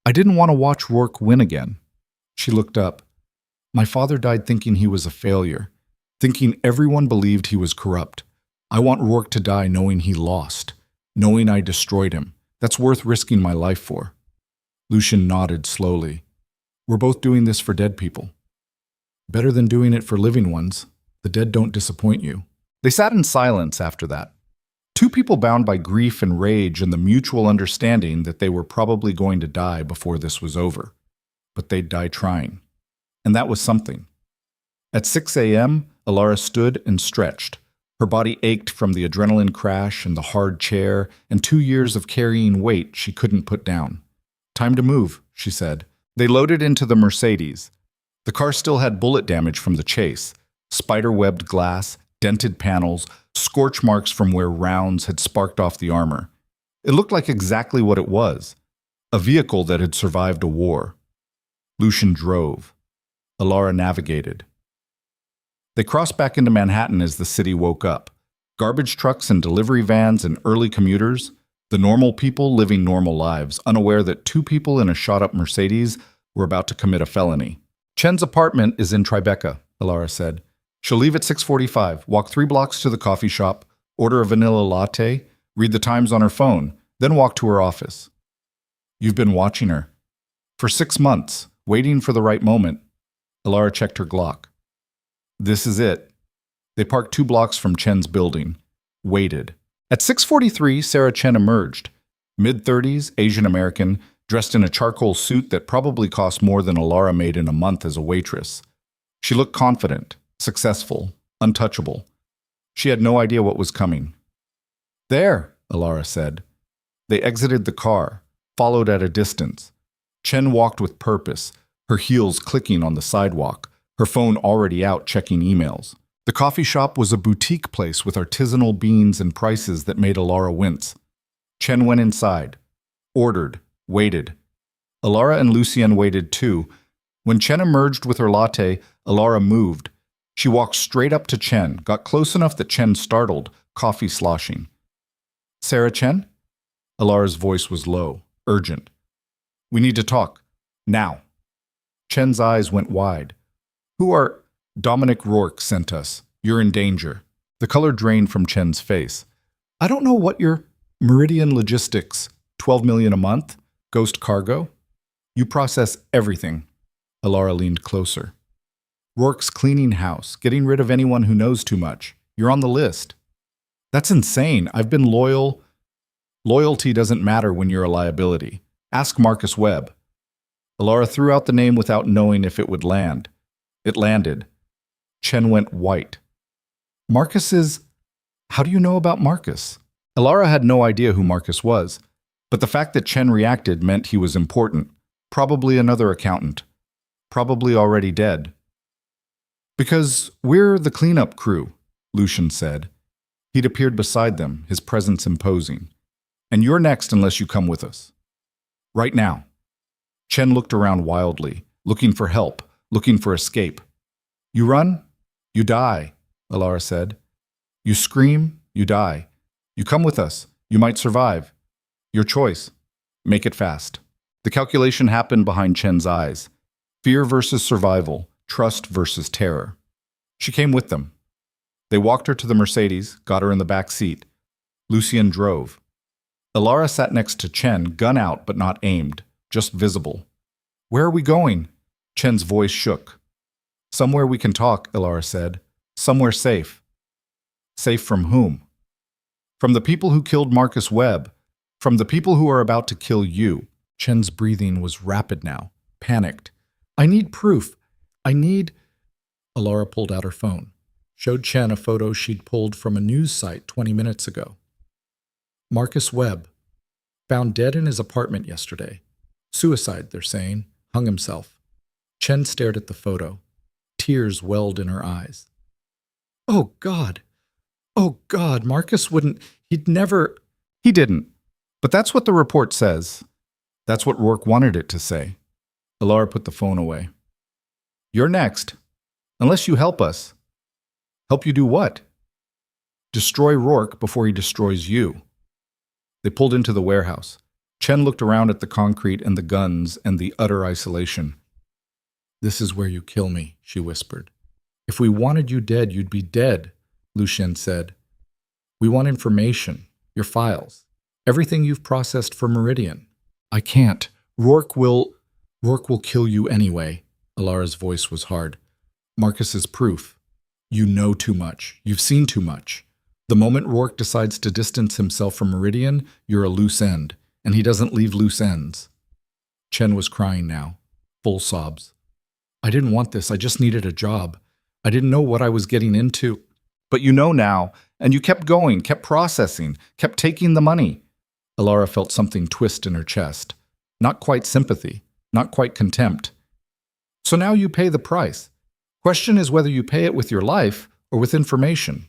I didn't want to watch Rourke win again. She looked up. My father died thinking he was a failure, thinking everyone believed he was corrupt. I want Rourke to die knowing he lost, knowing I destroyed him. That's worth risking my life for. Lucian nodded slowly. We're both doing this for dead people. Better than doing it for living ones. The dead don't disappoint you. They sat in silence after that. 2 people bound by grief and rage and the mutual understanding that they were probably going to die before this was over. But they'd die trying. And that was something. At 6 a.m., Elara stood and stretched. Her body ached from the adrenaline crash and the hard chair and 2 years of carrying weight she couldn't put down. Time to move, she said. They loaded into the Mercedes. The car still had bullet damage from the chase, spider-webbed glass, dented panels, scorch marks from where rounds had sparked off the armor. It looked like exactly what it was, a vehicle that had survived a war. Lucian drove. Elara navigated. They crossed back into Manhattan as the city woke up. Garbage trucks and delivery vans and early commuters, the normal people living normal lives, unaware that two people in a shot-up Mercedes were about to commit a felony. Chen's apartment is in Tribeca, Alara said. She'll leave at 6:45, walk 3 blocks to the coffee shop, order a vanilla latte, read the Times on her phone, then walk to her office. You've been watching her. For 6 months, waiting for the right moment. Alara checked her Glock. This is it. They parked 2 blocks from Chen's building. Waited. At 6:43, Sarah Chen emerged. Mid-30s, Asian American, dressed in a charcoal suit that probably cost more than Alara made in a month as a waitress. She looked confident, successful, untouchable. She had no idea what was coming. There, Alara said. They exited the car, followed at a distance. Chen walked with purpose, her heels clicking on the sidewalk, her phone already out checking emails. The coffee shop was a boutique place with artisanal beans and prices that made Alara wince. Chen went inside, ordered, waited. Alara and Lucien waited too. When Chen emerged with her latte, Alara moved. She walked straight up to Chen, got close enough that Chen startled, coffee sloshing. Sarah Chen? Alara's voice was low, urgent. We need to talk. Now. Chen's eyes went wide. Who are... Dominic Rourke sent us. You're in danger. The color drained from Chen's face. I don't know what your... Meridian Logistics, $12 million a month? Ghost Cargo? You process everything. Alara leaned closer. Rourke's cleaning house, getting rid of anyone who knows too much. You're on the list. That's insane. I've been loyal. Loyalty doesn't matter when you're a liability. Ask Marcus Webb. Alara threw out the name without knowing if it would land. It landed. Chen went white. Marcus is... How do you know about Marcus? Alara had no idea who Marcus was, but the fact that Chen reacted meant he was important. Probably another accountant. Probably already dead. Because we're the cleanup crew, Lucien said. He'd appeared beside them, his presence imposing. And you're next unless you come with us. Right now. Chen looked around wildly, looking for help, looking for escape. You run, you die, Alara said. You scream, you die. You come with us, you might survive. Your choice. Make it fast. The calculation happened behind Chen's eyes. Fear versus survival, trust versus terror. She came with them. They walked her to the Mercedes, got her in the back seat. Lucien drove. Alara sat next to Chen, gun out but not aimed, just visible. Where are we going? Chen's voice shook. Somewhere we can talk, Alara said. Somewhere safe. Safe from whom? From the people who killed Marcus Webb. From the people who are about to kill you. Chen's breathing was rapid now, panicked. I need proof. I need... Alara pulled out her phone, showed Chen a photo she'd pulled from a news site 20 minutes ago. Marcus Webb, found dead in his apartment yesterday. Suicide, they're saying, hung himself. Chen stared at the photo. Tears welled in her eyes. Oh, God. Oh, God, Marcus wouldn't... He'd never... He didn't. But that's what the report says. That's what Rourke wanted it to say. Alara put the phone away. You're next. Unless you help us. Help you do what? Destroy Rourke before he destroys you. They pulled into the warehouse. Chen looked around at the concrete and the guns and the utter isolation. This is where you kill me, she whispered. If we wanted you dead, you'd be dead, Lucien said. We want information, your files, everything you've processed for Meridian. I can't. Rourke will kill you anyway. Alara's voice was hard. Marcus is proof. You know too much. You've seen too much. The moment Rourke decides to distance himself from Meridian, you're a loose end, and he doesn't leave loose ends. Chen was crying now, full sobs. I didn't want this. I just needed a job. I didn't know what I was getting into. But you know now, and you kept going, kept processing, kept taking the money. Alara felt something twist in her chest. Not quite sympathy, not quite contempt. So now you pay the price. Question is whether you pay it with your life or with information.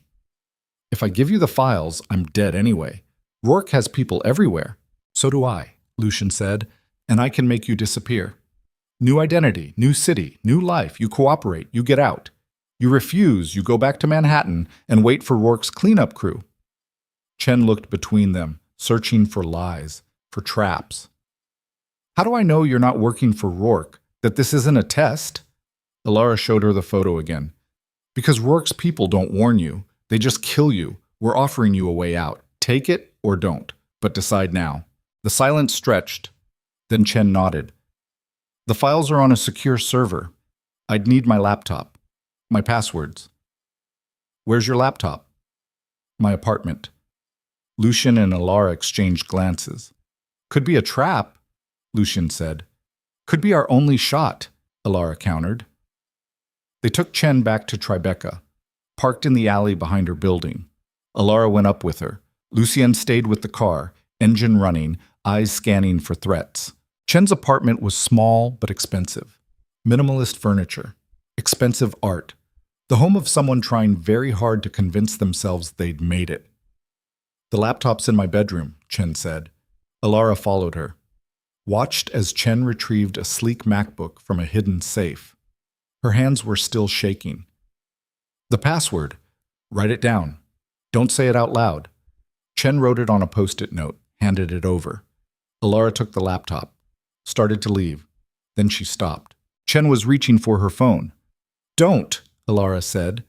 If I give you the files, I'm dead anyway. Rourke has people everywhere. So do I, Lucien said, and I can make you disappear. New identity, new city, new life. You cooperate, you get out. You refuse. You go back to Manhattan and wait for Rourke's cleanup crew. Chen looked between them, searching for lies, for traps. How do I know you're not working for Rourke, that this isn't a test? Alara showed her the photo again. Because Rourke's people don't warn you. They just kill you. We're offering you a way out. Take it or don't, but decide now. The silence stretched. Then Chen nodded. The files are on a secure server. I'd need my laptop. My passwords. Where's your laptop? My apartment. Lucien and Alara exchanged glances. Could be a trap, Lucien said. Could be our only shot, Alara countered. They took Chen back to Tribeca, parked in the alley behind her building. Alara went up with her. Lucien stayed with the car, engine running, eyes scanning for threats. Chen's apartment was small but expensive. Minimalist furniture. Expensive art. The home of someone trying very hard to convince themselves they'd made it. The laptop's in my bedroom, Chen said. Alara followed her. Watched as Chen retrieved a sleek MacBook from a hidden safe. Her hands were still shaking. The password. Write it down. Don't say it out loud. Chen wrote it on a post-it note, handed it over. Alara took the laptop, started to leave. Then she stopped. Chen was reaching for her phone. Don't, Alara said.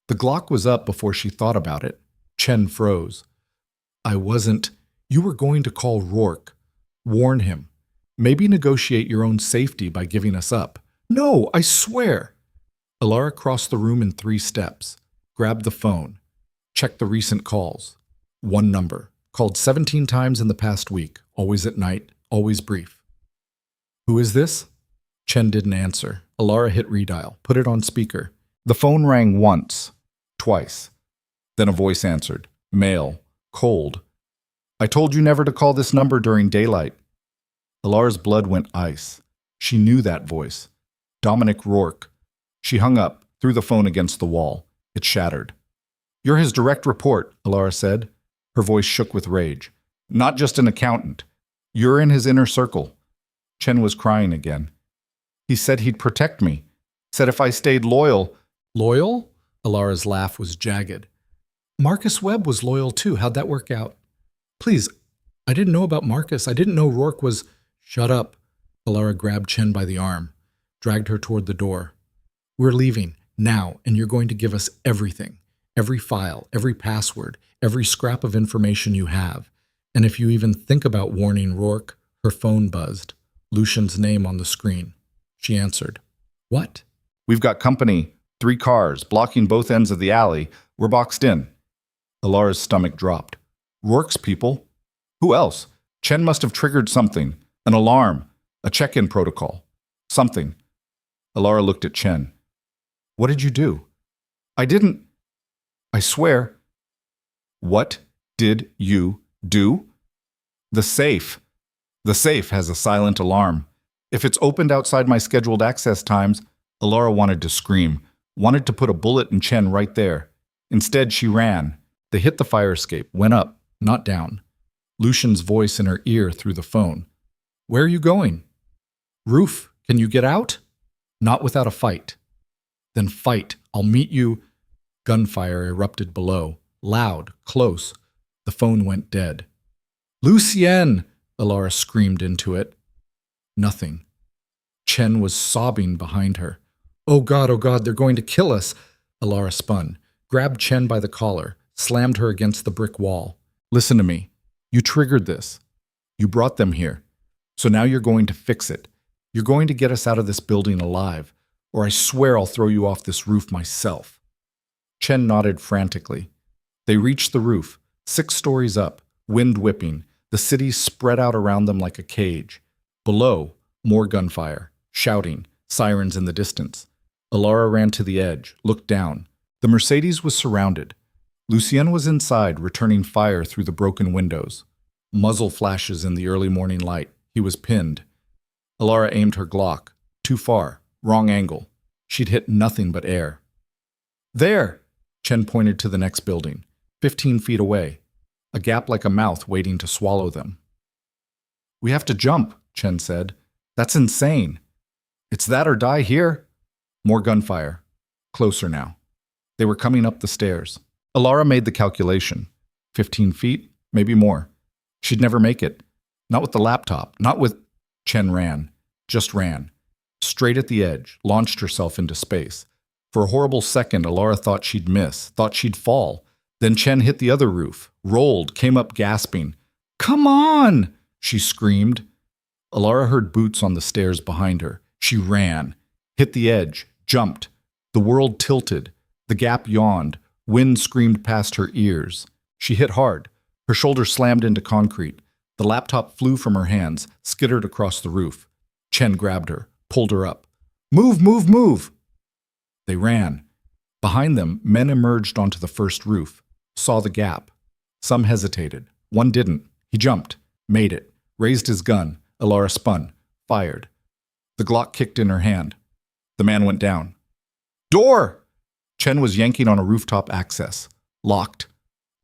The Glock was up before she thought about it. Chen froze. I wasn't. You were going to call Rourke. Warn him. Maybe negotiate your own safety by giving us up. No, I swear. Alara crossed the room in 3 steps, grabbed the phone, checked the recent calls. One number, called 17 times in the past week, always at night, always brief. Who is this? Chen didn't answer. Alara hit redial, put it on speaker. The phone rang once, twice. Then a voice answered. Male, cold. I told you never to call this number during daylight. Alara's blood went ice. She knew that voice. Dominic Rourke. She hung up, threw the phone against the wall. It shattered. You're his direct report, Alara said. Her voice shook with rage. Not just an accountant. You're in his inner circle. Chen was crying again. He said he'd protect me. Said if I stayed loyal. Loyal? Alara's laugh was jagged. Marcus Webb was loyal too. How'd that work out? Please, I didn't know about Marcus. I didn't know Rourke was... Shut up. Alara grabbed Chen by the arm, dragged her toward the door. We're leaving, now, and you're going to give us everything. Every file, every password, every scrap of information you have. And if you even think about warning Rourke, her phone buzzed. Lucien's name on the screen. She answered. What? We've got company. 3 cars, blocking both ends of the alley. We're boxed in. Alara's stomach dropped. Rourke's people? Who else? Chen must have triggered something. An alarm. A check-in protocol. Something. Alara looked at Chen. What did you do? I didn't. I swear. What did you do? The safe. The safe has a silent alarm. If it's opened outside my scheduled access times, Alara wanted to scream, wanted to put a bullet in Chen right there. Instead, she ran. They hit the fire escape, went up, not down. Lucien's voice in her ear through the phone. Where are you going? Roof, can you get out? Not without a fight. Then fight. I'll meet you. Gunfire erupted below. Loud, close. The phone went dead. Lucien! Alara screamed into it. Nothing. Chen was sobbing behind her. Oh God, they're going to kill us. Alara spun, grabbed Chen by the collar, slammed her against the brick wall. Listen to me. You triggered this. You brought them here. So now you're going to fix it. You're going to get us out of this building alive, or I swear I'll throw you off this roof myself. Chen nodded frantically. They reached the roof, 6 stories up, wind whipping, the city spread out around them like a cage. Below, more gunfire, shouting, sirens in the distance. Alara ran to the edge, looked down. The Mercedes was surrounded. Lucien was inside, returning fire through the broken windows. Muzzle flashes in the early morning light. He was pinned. Alara aimed her Glock. Too far. Wrong angle. She'd hit nothing but air. There! Chen pointed to the next building, 15 feet away. A gap like a mouth waiting to swallow them. We have to jump, Chen said. That's insane. It's that or die here. More gunfire. Closer now. They were coming up the stairs. Alara made the calculation. 15 feet, maybe more. She'd never make it. Not with the laptop, not with... Chen ran. Just ran. Straight at the edge, launched herself into space. For a horrible second, Alara thought she'd miss, thought she'd fall. Then Chen hit the other roof, rolled, came up gasping. "Come on!" she screamed. Alara heard boots on the stairs behind her. She ran, hit the edge, jumped. The world tilted. The gap yawned. Wind screamed past her ears. She hit hard. Her shoulder slammed into concrete. The laptop flew from her hands, skittered across the roof. Chen grabbed her, pulled her up. "Move, move, move!" They ran. Behind them, men emerged onto the first roof, saw the gap. Some hesitated. One didn't. He jumped, made it, raised his gun. Alara spun, fired. The Glock kicked in her hand. The man went down. "Door!" Chen was yanking on a rooftop access. Locked.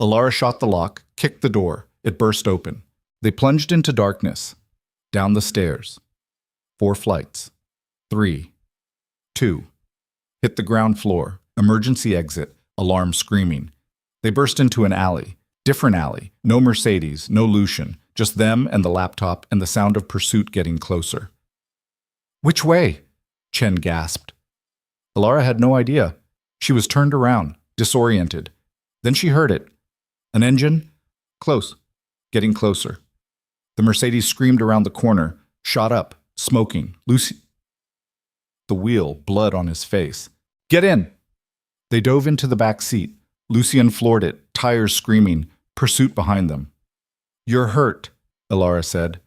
Alara shot the lock, kicked the door. It burst open. They plunged into darkness. Down the stairs. 4 flights. 3. 2. Hit the ground floor. Emergency exit. Alarm screaming. They burst into an alley. Different alley. No Mercedes, no Lucian. Just them and the laptop and the sound of pursuit getting closer. "Which way?" Chen gasped. Alara had no idea. She was turned around, disoriented. Then she heard it. An engine? Close. Getting closer. The Mercedes screamed around the corner, shot up, smoking. Lucy. The wheel, blood on his face. "Get in!" They dove into the back seat. Lucien floored it, tires screaming, pursuit behind them. "You're hurt," Alara said.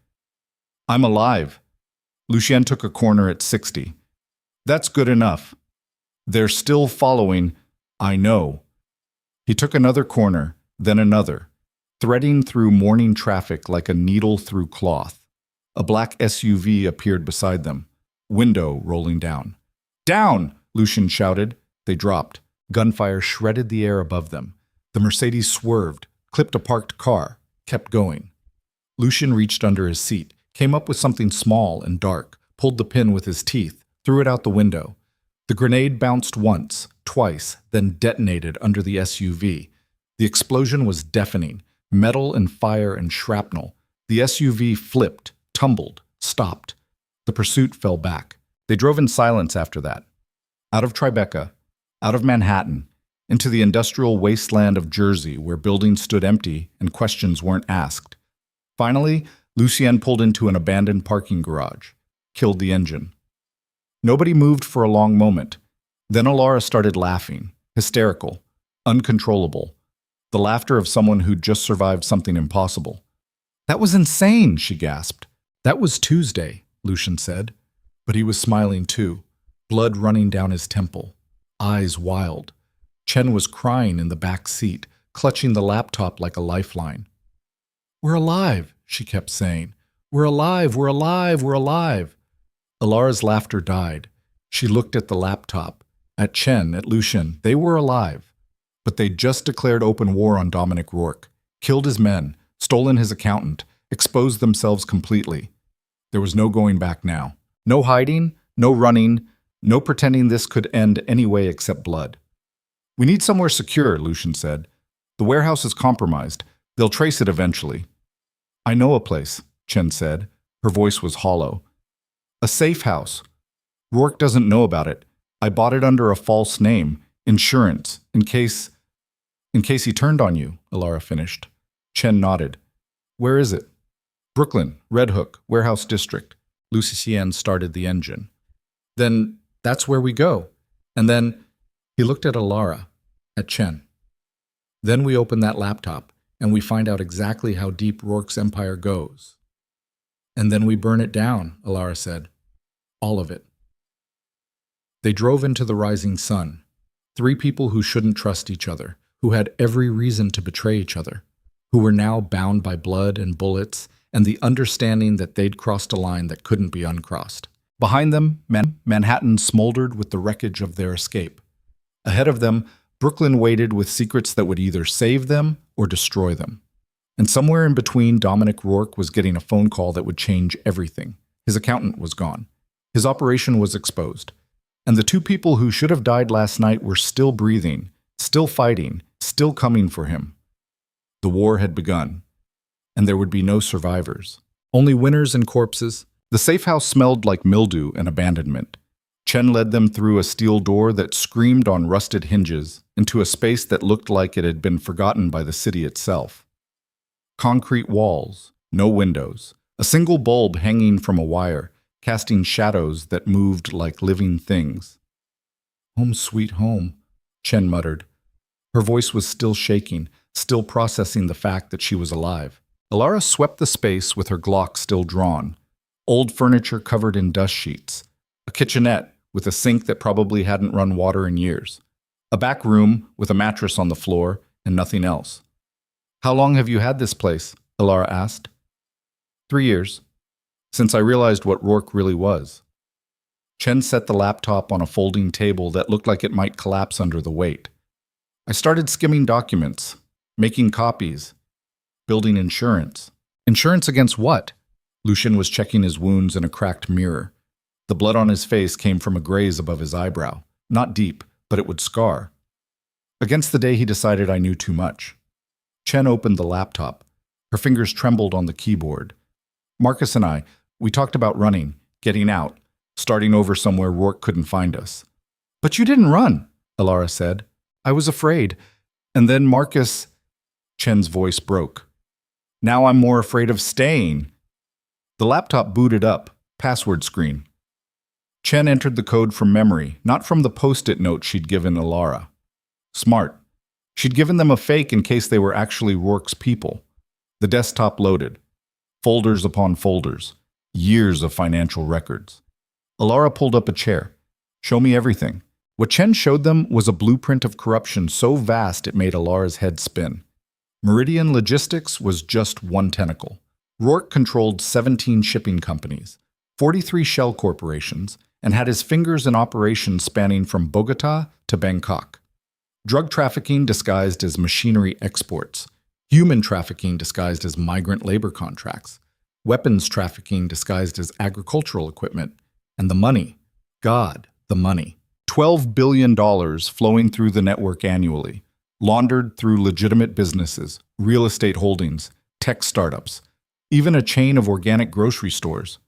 "I'm alive." Lucien took a corner at 60. "That's good enough." "They're still following." "I know." He took another corner, then another, threading through morning traffic like a needle through cloth. A black SUV appeared beside them, window rolling down. "Down!" Lucien shouted. They dropped. Gunfire shredded the air above them. The Mercedes swerved, clipped a parked car, kept going. Lucien reached under his seat, came up with something small and dark, pulled the pin with his teeth, threw it out the window. The grenade bounced once, twice, then detonated under the SUV. The explosion was deafening, metal and fire and shrapnel. The SUV flipped, tumbled, stopped. The pursuit fell back. They drove in silence after that. Out of Tribeca, out of Manhattan, into the industrial wasteland of Jersey where buildings stood empty and questions weren't asked. Finally, Lucien pulled into an abandoned parking garage, killed the engine. Nobody moved for a long moment. Then Alara started laughing, hysterical, uncontrollable. The laughter of someone who'd just survived something impossible. "That was insane," she gasped. "That was Tuesday," Lucien said. But he was smiling too, blood running down his temple, eyes wild. Chen was crying in the back seat, clutching the laptop like a lifeline. "We're alive," she kept saying. "We're alive, we're alive, we're alive." Alara's laughter died. She looked at the laptop, at Chen, at Lucien. They were alive. But they'd just declared open war on Dominic Rourke, killed his men, stolen his accountant, exposed themselves completely. There was no going back now. No hiding, no running, no pretending this could end any way except blood. "We need somewhere secure," Lucien said. "The warehouse is compromised. They'll trace it eventually." "I know a place," Chen said. Her voice was hollow. "A safe house. Rourke doesn't know about it. I bought it under a false name, insurance, in case he turned on you," Alara finished. Chen nodded. "Where is it?" "Brooklyn, Red Hook, Warehouse District." Lucien started the engine. "Then that's where we go. And then..." He looked at Alara, at Chen. "Then we open that laptop, and we find out exactly how deep Rourke's empire goes." "And then we burn it down," Alara said. "All of it." They drove into the rising sun. 3 people who shouldn't trust each other, who had every reason to betray each other, who were now bound by blood and bullets and the understanding that they'd crossed a line that couldn't be uncrossed. Behind them, Manhattan smoldered with the wreckage of their escape. Ahead of them, Brooklyn waited with secrets that would either save them or destroy them. And somewhere in between, Dominic Rourke was getting a phone call that would change everything. His accountant was gone. His operation was exposed. And the two people who should have died last night were still breathing, still fighting, still coming for him. The war had begun, and there would be no survivors. Only winners and corpses. The safe house smelled like mildew and abandonment. Chen led them through a steel door that screamed on rusted hinges into a space that looked like it had been forgotten by the city itself. Concrete walls, no windows, a single bulb hanging from a wire, casting shadows that moved like living things. "Home sweet home," Chen muttered. Her voice was still shaking, still processing the fact that she was alive. Alara swept the space with her Glock still drawn. Old furniture covered in dust sheets. A kitchenette with a sink that probably hadn't run water in years. A back room with a mattress on the floor and nothing else. "How long have you had this place?" Alara asked. 3 years. Since I realized what Rourke really was. Chen set the laptop on a folding table that looked like it might collapse under the weight. I started skimming documents, making copies, building insurance. Insurance against what? Lucien was checking his wounds in a cracked mirror. The blood on his face came from a graze above his eyebrow. Not deep, but it would scar. Against the day he decided I knew too much. Chen opened the laptop. Her fingers trembled on the keyboard. Marcus and I, we talked about running, getting out, starting over somewhere Rourke couldn't find us. "But you didn't run," Alara said. "I was afraid. And then Marcus..." Chen's voice broke. "Now I'm more afraid of staying." The laptop booted up, password screen. Chen entered the code from memory, not from the post-it note she'd given Alara. Smart. She'd given them a fake in case they were actually Rourke's people. The desktop loaded. Folders upon folders. Years of financial records. Alara pulled up a chair. "Show me everything." What Chen showed them was a blueprint of corruption so vast it made Alara's head spin. Meridian Logistics was just one tentacle. Rourke controlled 17 shipping companies, 43 shell corporations, and had his fingers in operations spanning from Bogota to Bangkok. Drug trafficking disguised as machinery exports, human trafficking disguised as migrant labor contracts, weapons trafficking disguised as agricultural equipment, and the money. God, the money. $12 billion flowing through the network annually, laundered through legitimate businesses, real estate holdings, tech startups, even a chain of organic grocery stores.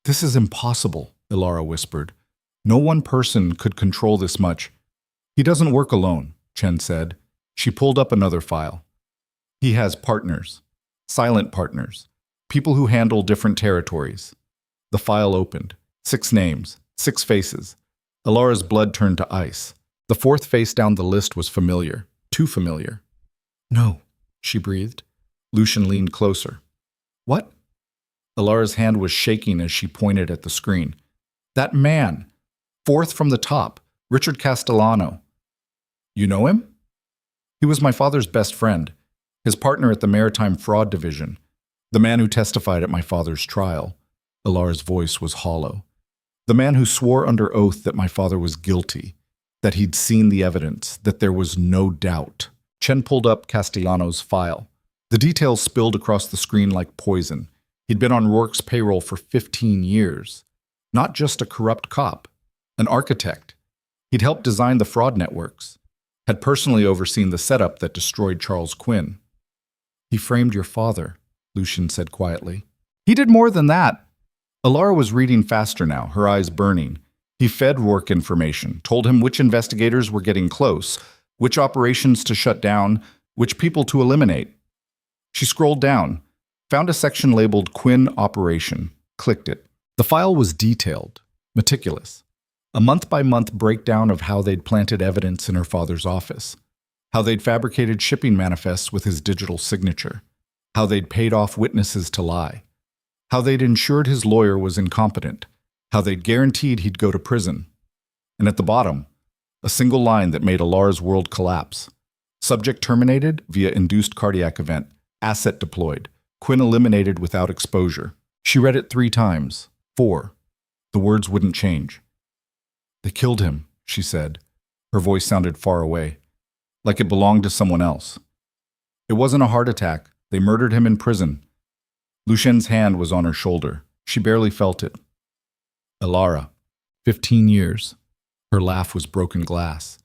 "This is impossible," Alara whispered. "No one person could control this much." "He doesn't work alone," Chen said. She pulled up another file. "He has partners, silent partners, people who handle different territories." The file opened. 6 names, 6 faces. Alara's blood turned to ice. The 4th face down the list was familiar, too familiar. "No," she breathed. Lucien leaned closer. "What?" Alara's hand was shaking as she pointed at the screen. "That man, 4th from the top, Richard Castellano. You know him?" "He was my father's best friend, his partner at the Maritime Fraud Division, the man who testified at my father's trial." Alara's voice was hollow. "The man who swore under oath that my father was guilty, that he'd seen the evidence, that there was no doubt." Chen pulled up Castellano's file. The details spilled across the screen like poison. He'd been on Rourke's payroll for 15 years. Not just a corrupt cop, an architect. He'd helped design the fraud networks, had personally overseen the setup that destroyed Charles Quinn. "He framed your father," Lucien said quietly. "He did more than that." Alara was reading faster now, her eyes burning. He fed Rourke information, told him which investigators were getting close, which operations to shut down, which people to eliminate. She scrolled down, found a section labeled Quinn Operation, clicked it. The file was detailed, meticulous. A month-by-month breakdown of how they'd planted evidence in her father's office, how they'd fabricated shipping manifests with his digital signature, how they'd paid off witnesses to lie, how they'd ensured his lawyer was incompetent, how they'd guaranteed he'd go to prison. And at the bottom, a single line that made Alara's world collapse. Subject terminated via induced cardiac event, asset deployed, Quinn eliminated without exposure. She read it 3 times, 4. The words wouldn't change. "They killed him," she said. Her voice sounded far away, like it belonged to someone else. "It wasn't a heart attack. They murdered him in prison." Lucien's hand was on her shoulder. She barely felt it. "Alara, 15 years. Her laugh was broken glass.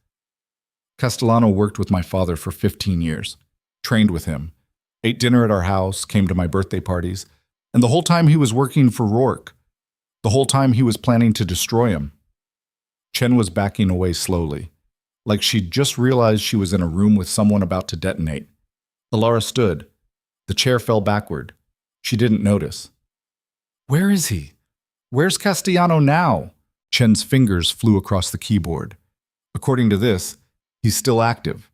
Castellano worked with my father for 15 years, trained with him, ate dinner at our house, came to my birthday parties, and the whole time he was working for Rourke. The whole time he was planning to destroy him. Chen was backing away slowly, like she'd just realized she was in a room with someone about to detonate. Alara stood. The chair fell backward. She didn't notice. Where is he? Where's Castellano now? Chen's fingers flew across the keyboard. According to this, he's still active,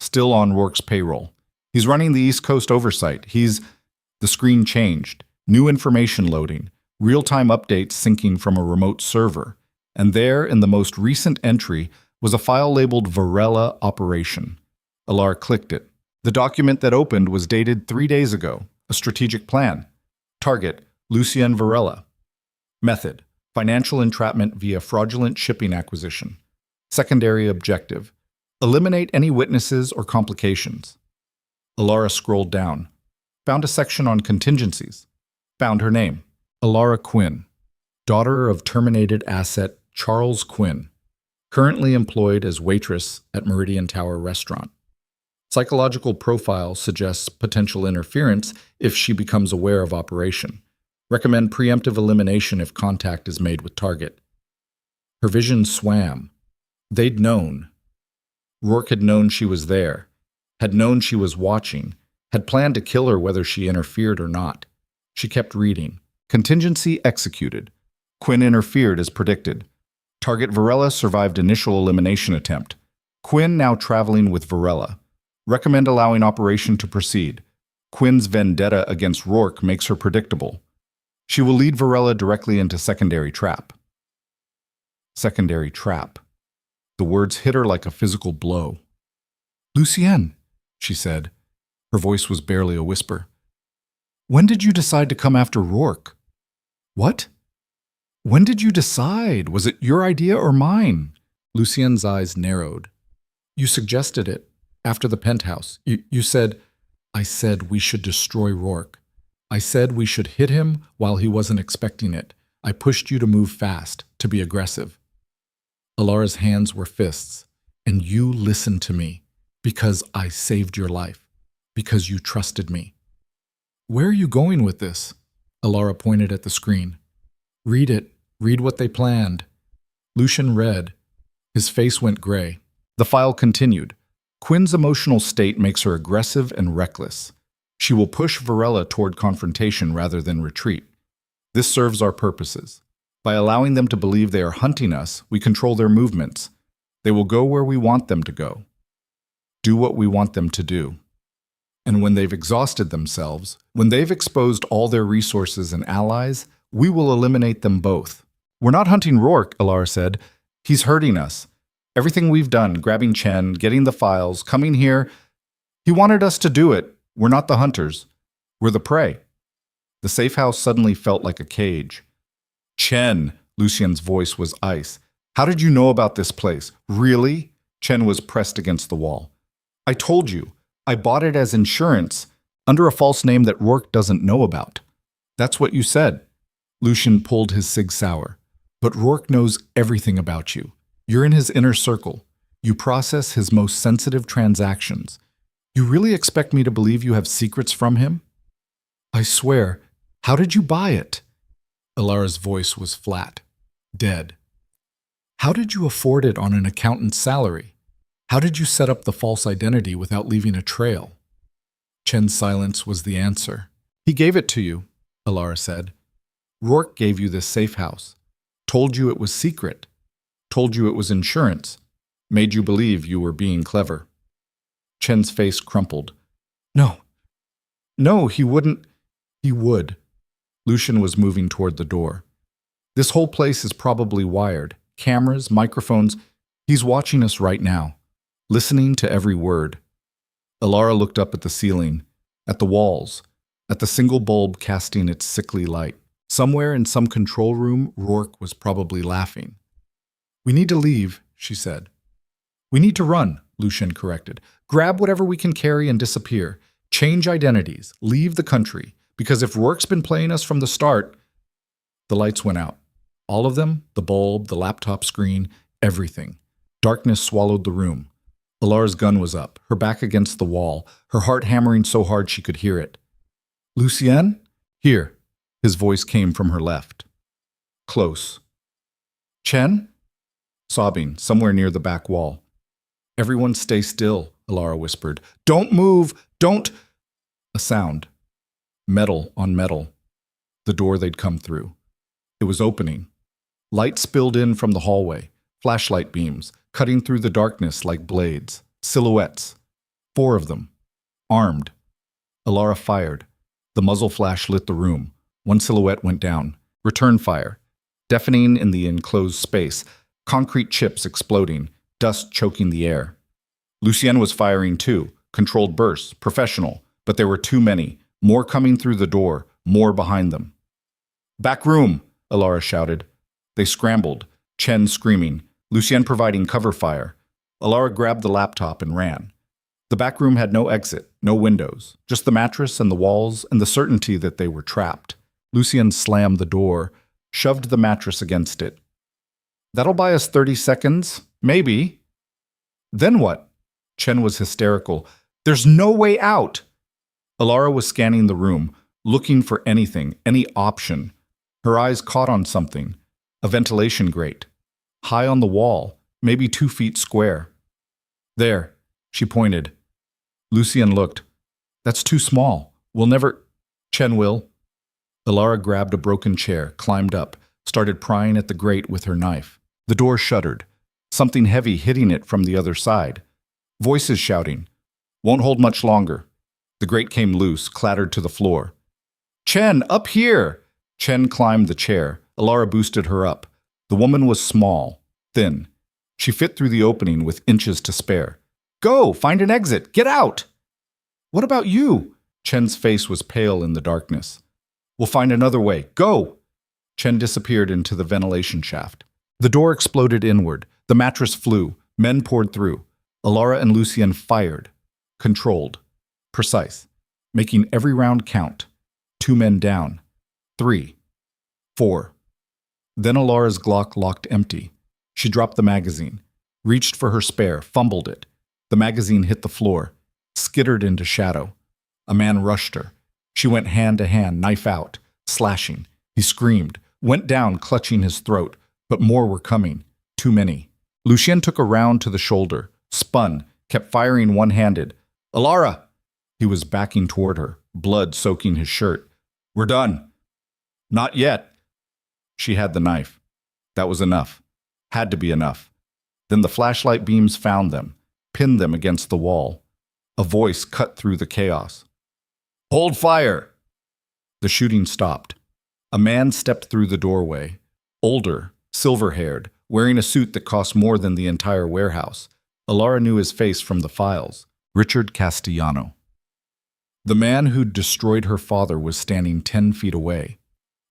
still on Rourke's payroll. He's running the East Coast oversight. The screen changed. New information loading. Real-time updates syncing from a remote server. And there, in the most recent entry, was a file labeled Varela Operation. Alara clicked it. The document that opened was dated 3 days ago. A strategic plan. Target, Lucien Varela. Method, financial entrapment via fraudulent shipping acquisition. Secondary objective, eliminate any witnesses or complications. Alara scrolled down. Found a section on contingencies. Found her name. Alara Quinn. Daughter of terminated asset Charles Quinn. Currently employed as waitress at Meridian Tower Restaurant. Psychological profile suggests potential interference if she becomes aware of operation. Recommend preemptive elimination if contact is made with target. Her vision swam. They'd known. Rourke had known she was there, had known she was watching, had planned to kill her whether she interfered or not. She kept reading. Contingency executed. Quinn interfered as predicted. Target Varela survived initial elimination attempt. Quinn now traveling with Varela. Recommend allowing operation to proceed. Quinn's vendetta against Rourke makes her predictable. She will lead Varela directly into secondary trap. Secondary trap. The words hit her like a physical blow. Lucien, she said. Her voice was barely a whisper. When did you decide to come after Rourke? What? When did you decide? Was it your idea or mine? Lucien's eyes narrowed. You suggested it. After the penthouse. You said, I said we should destroy Rourke. I said we should hit him while he wasn't expecting it. I pushed you to move fast, to be aggressive. Alara's hands were fists. And you listened to me, because I saved your life, because you trusted me. Where are you going with this? Alara pointed at the screen. Read it. Read what they planned. Lucien read. His face went gray. The file continued. Quinn's emotional state makes her aggressive and reckless. She will push Varela toward confrontation rather than retreat. This serves our purposes. By allowing them to believe they are hunting us, we control their movements. They will go where we want them to go. Do what we want them to do. And when they've exhausted themselves, when they've exposed all their resources and allies, we will eliminate them both. We're not hunting Rourke, Alara said. He's hurting us. Everything we've done, grabbing Chen, getting the files, coming here, he wanted us to do it. We're not the hunters. We're the prey. The safe house suddenly felt like a cage. Chen, Lucien's voice was ice. How did you know about this place? Really? Chen was pressed against the wall. I told you. I bought it as insurance, under a false name that Rourke doesn't know about. That's what you said. Lucien pulled his Sig Sauer. But Rourke knows everything about you. You're in his inner circle. You process his most sensitive transactions. You really expect me to believe you have secrets from him? I swear. How did you buy it? Alara's voice was flat, dead. How did you afford it on an accountant's salary? How did you set up the false identity without leaving a trail? Chen's silence was the answer. He gave it to you, Alara said. Rourke gave you this safe house. Told you it was secret. Told you it was insurance. Made you believe you were being clever. Chen's face crumpled. No, he wouldn't. He would. Lucien was moving toward the door. This whole place is probably wired. Cameras, microphones. He's watching us right now, listening to every word. Alara looked up at the ceiling, at the walls, at the single bulb casting its sickly light. Somewhere in some control room, Rourke was probably laughing. We need to leave, she said. We need to run, Lucien corrected. Grab whatever we can carry and disappear. Change identities. Leave the country. Because if Rourke's been playing us from the start... The lights went out. All of them, the bulb, the laptop screen, Everything. Darkness swallowed the room. Alara's gun was up, her back against the wall, her heart hammering so hard she could hear it. Lucien? Here. His voice came from her left. Close. Chen? Sobbing, somewhere near the back wall. Everyone stay still, Alara whispered. Don't move! Don't! A sound. Metal on metal. The door they'd come through. It was opening. Light spilled in from the hallway, flashlight beams, cutting through the darkness like blades. Silhouettes. 4 of them. Armed. Alara fired. The muzzle flash lit the room. One silhouette went down. Return fire. Deafening in the enclosed space. Concrete chips exploding. Dust choking the air. Lucien was firing too. Controlled bursts. Professional. But there were too many. More coming through the door. More behind them. Back room! Alara shouted. They scrambled. Chen screaming. Lucien providing cover fire. Alara grabbed the laptop and ran. The back room had no exit, no windows, just the mattress and the walls and the certainty that they were trapped. Lucien slammed the door, shoved the mattress against it. That'll buy us 30 seconds? Maybe. Then what? Chen was hysterical. There's no way out! Alara was scanning the room, looking for anything, any option. Her eyes caught on something. A ventilation grate. High on the wall, maybe 2 feet square. There, she pointed. Lucien looked. That's too small. We'll never... Chen will. Alara grabbed a broken chair, climbed up, started prying at the grate with her knife. The door shuddered. Something heavy hitting it from the other side. Voices shouting. Won't hold much longer. The grate came loose, clattered to the floor. Chen, up here! Chen climbed the chair. Alara boosted her up. The woman was small, thin. She fit through the opening with inches to spare. Go! Find an exit! Get out! What about you? Chen's face was pale in the darkness. We'll find another way. Go! Chen disappeared into the ventilation shaft. The door exploded inward. The mattress flew. Men poured through. Alara and Lucien fired. Controlled. Precise. Making every round count. 2 men down. 3. 4. Then Alara's Glock locked empty. She dropped the magazine. Reached for her spare. Fumbled it. The magazine hit the floor. Skittered into shadow. A man rushed her. She went hand to hand, knife out. Slashing. He screamed. Went down, clutching his throat. But more were coming. Too many. Lucien took a round to the shoulder. Spun. Kept firing one-handed. Alara! He was backing toward her. Blood soaking his shirt. We're done. Not yet. She had the knife. That was enough. Had to be enough. Then the flashlight beams found them. Pinned them against the wall. A voice cut through the chaos. Hold fire! The shooting stopped. A man stepped through the doorway. Older, silver-haired, wearing a suit that cost more than the entire warehouse. Alara knew his face from the files. Richard Castellano. The man who'd destroyed her father was standing 10 feet away,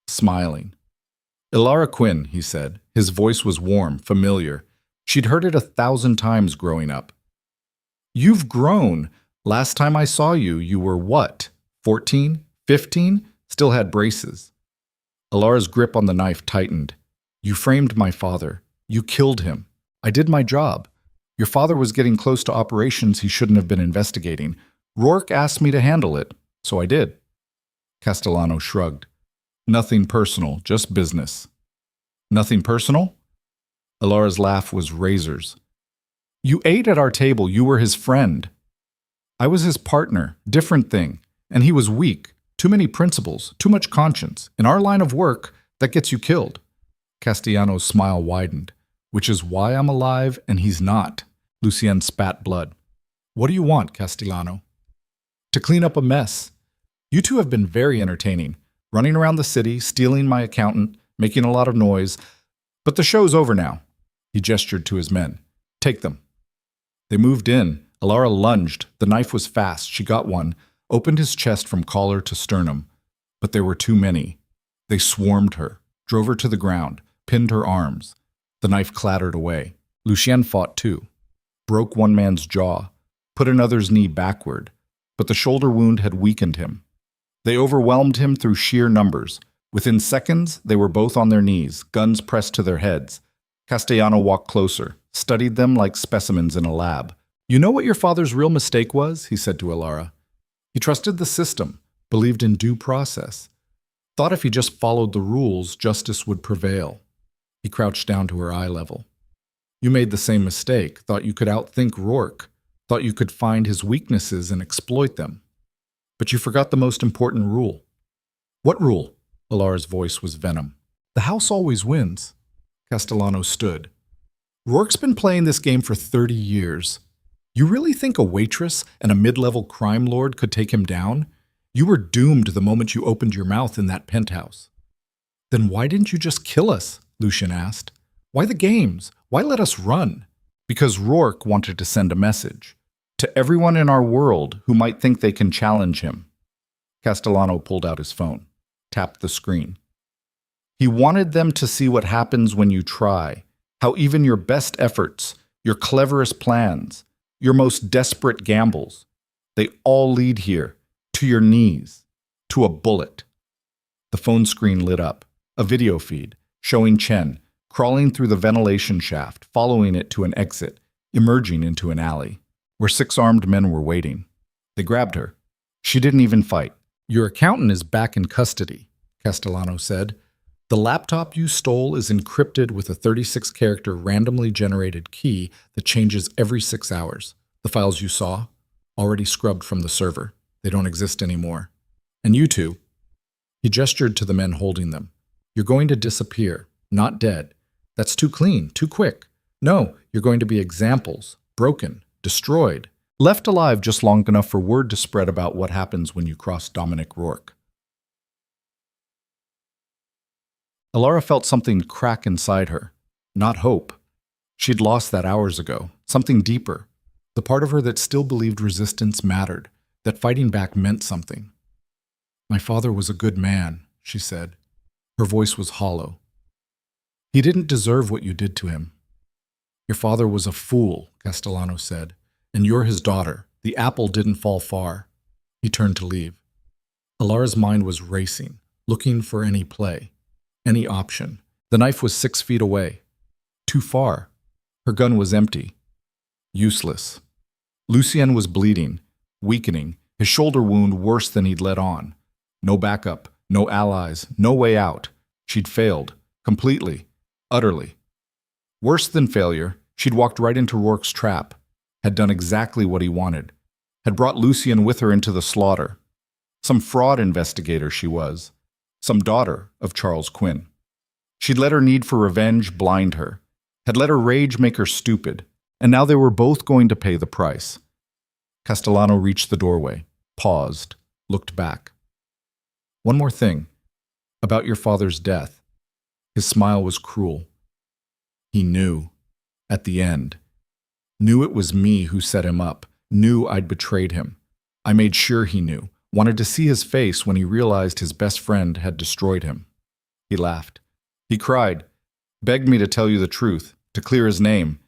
smiling. Alara Quinn, he said. His voice was warm, familiar. She'd heard it 1,000 times growing up. You've grown. Last time I saw you, you were what? 14? 15? Still had braces. Alara's grip on the knife tightened. You framed my father. You killed him. I did my job. Your father was getting close to operations he shouldn't have been investigating. Rourke asked me to handle it, so I did. Castellano shrugged. Nothing personal, just business. Nothing personal? Alara's laugh was razors. You ate at our table. You were his friend. I was his partner. Different thing. And he was weak. Too many principles. Too much conscience. In our line of work, that gets you killed. Castellano's smile widened. Which is why I'm alive and he's not. Lucien spat blood. What do you want, Castellano? To clean up a mess. You two have been very entertaining. Running around the city, stealing my accountant, making a lot of noise. But the show's over now. He gestured to his men. Take them. They moved in. Alara lunged. The knife was fast. She got one, opened his chest from collar to sternum. But there were too many. They swarmed her, drove her to the ground, pinned her arms. The knife clattered away. Lucien fought too. Broke one man's jaw, put another's knee backward. But the shoulder wound had weakened him. They overwhelmed him through sheer numbers. Within seconds, they were both on their knees, guns pressed to their heads. Castellano walked closer, studied them like specimens in a lab. You know what your father's real mistake was? He said to Alara. He trusted the system, believed in due process, thought if he just followed the rules, justice would prevail. He crouched down to her eye level. You made the same mistake, thought you could outthink Rourke, thought you could find his weaknesses and exploit them. But you forgot the most important rule. What rule? Alara's voice was venom. The house always wins. Castellano stood. Rourke's been playing this game for 30 years. You really think a waitress and a mid-level crime lord could take him down? You were doomed the moment you opened your mouth in that penthouse. Then why didn't you just kill us? Lucien asked. Why the games? Why let us run? Because Rourke wanted to send a message to everyone in our world who might think they can challenge him. Castellano pulled out his phone, tapped the screen. He wanted them to see what happens when you try, how even your best efforts, your cleverest plans, your most desperate gambles, they all lead here, to your knees, to a bullet. The phone screen lit up, a video feed showing Chen crawling through the ventilation shaft, following it to an exit, emerging into an alley, where 6 armed men were waiting. They grabbed her. She didn't even fight. Your accountant is back in custody, Castellano said. The laptop you stole is encrypted with a 36-character randomly generated key that changes every 6 hours. The files you saw, already scrubbed from the server. They don't exist anymore. And you two, he gestured to the men holding them. You're going to disappear, not dead. That's too clean, too quick. No, you're going to be examples, broken, destroyed, left alive just long enough for word to spread about what happens when you cross Dominic Rourke. Alara felt something crack inside her. Not hope. She'd lost that hours ago. Something deeper. The part of her that still believed resistance mattered, that fighting back meant something. My father was a good man, she said. Her voice was hollow. He didn't deserve what you did to him. Your father was a fool, Castellano said, and you're his daughter. The apple didn't fall far. He turned to leave. Alara's mind was racing, looking for any play. Any option. The knife was 6 feet away. Too far. Her gun was empty. Useless. Lucien was bleeding, weakening, his shoulder wound worse than he'd let on. No backup, no allies, no way out. She'd failed. Completely. Utterly. Worse than failure, she'd walked right into Rourke's trap, had done exactly what he wanted, had brought Lucien with her into the slaughter. Some fraud investigator she was. Some daughter of Charles Quinn. She'd let her need for revenge blind her, had let her rage make her stupid, and now they were both going to pay the price. Castellano reached the doorway, paused, looked back. One more thing, about your father's death. His smile was cruel. He knew, at the end. Knew it was me who set him up, knew I'd betrayed him. I made sure he knew. Wanted to see his face when he realized his best friend had destroyed him. He laughed. He cried, begged me to tell you the truth, to clear his name.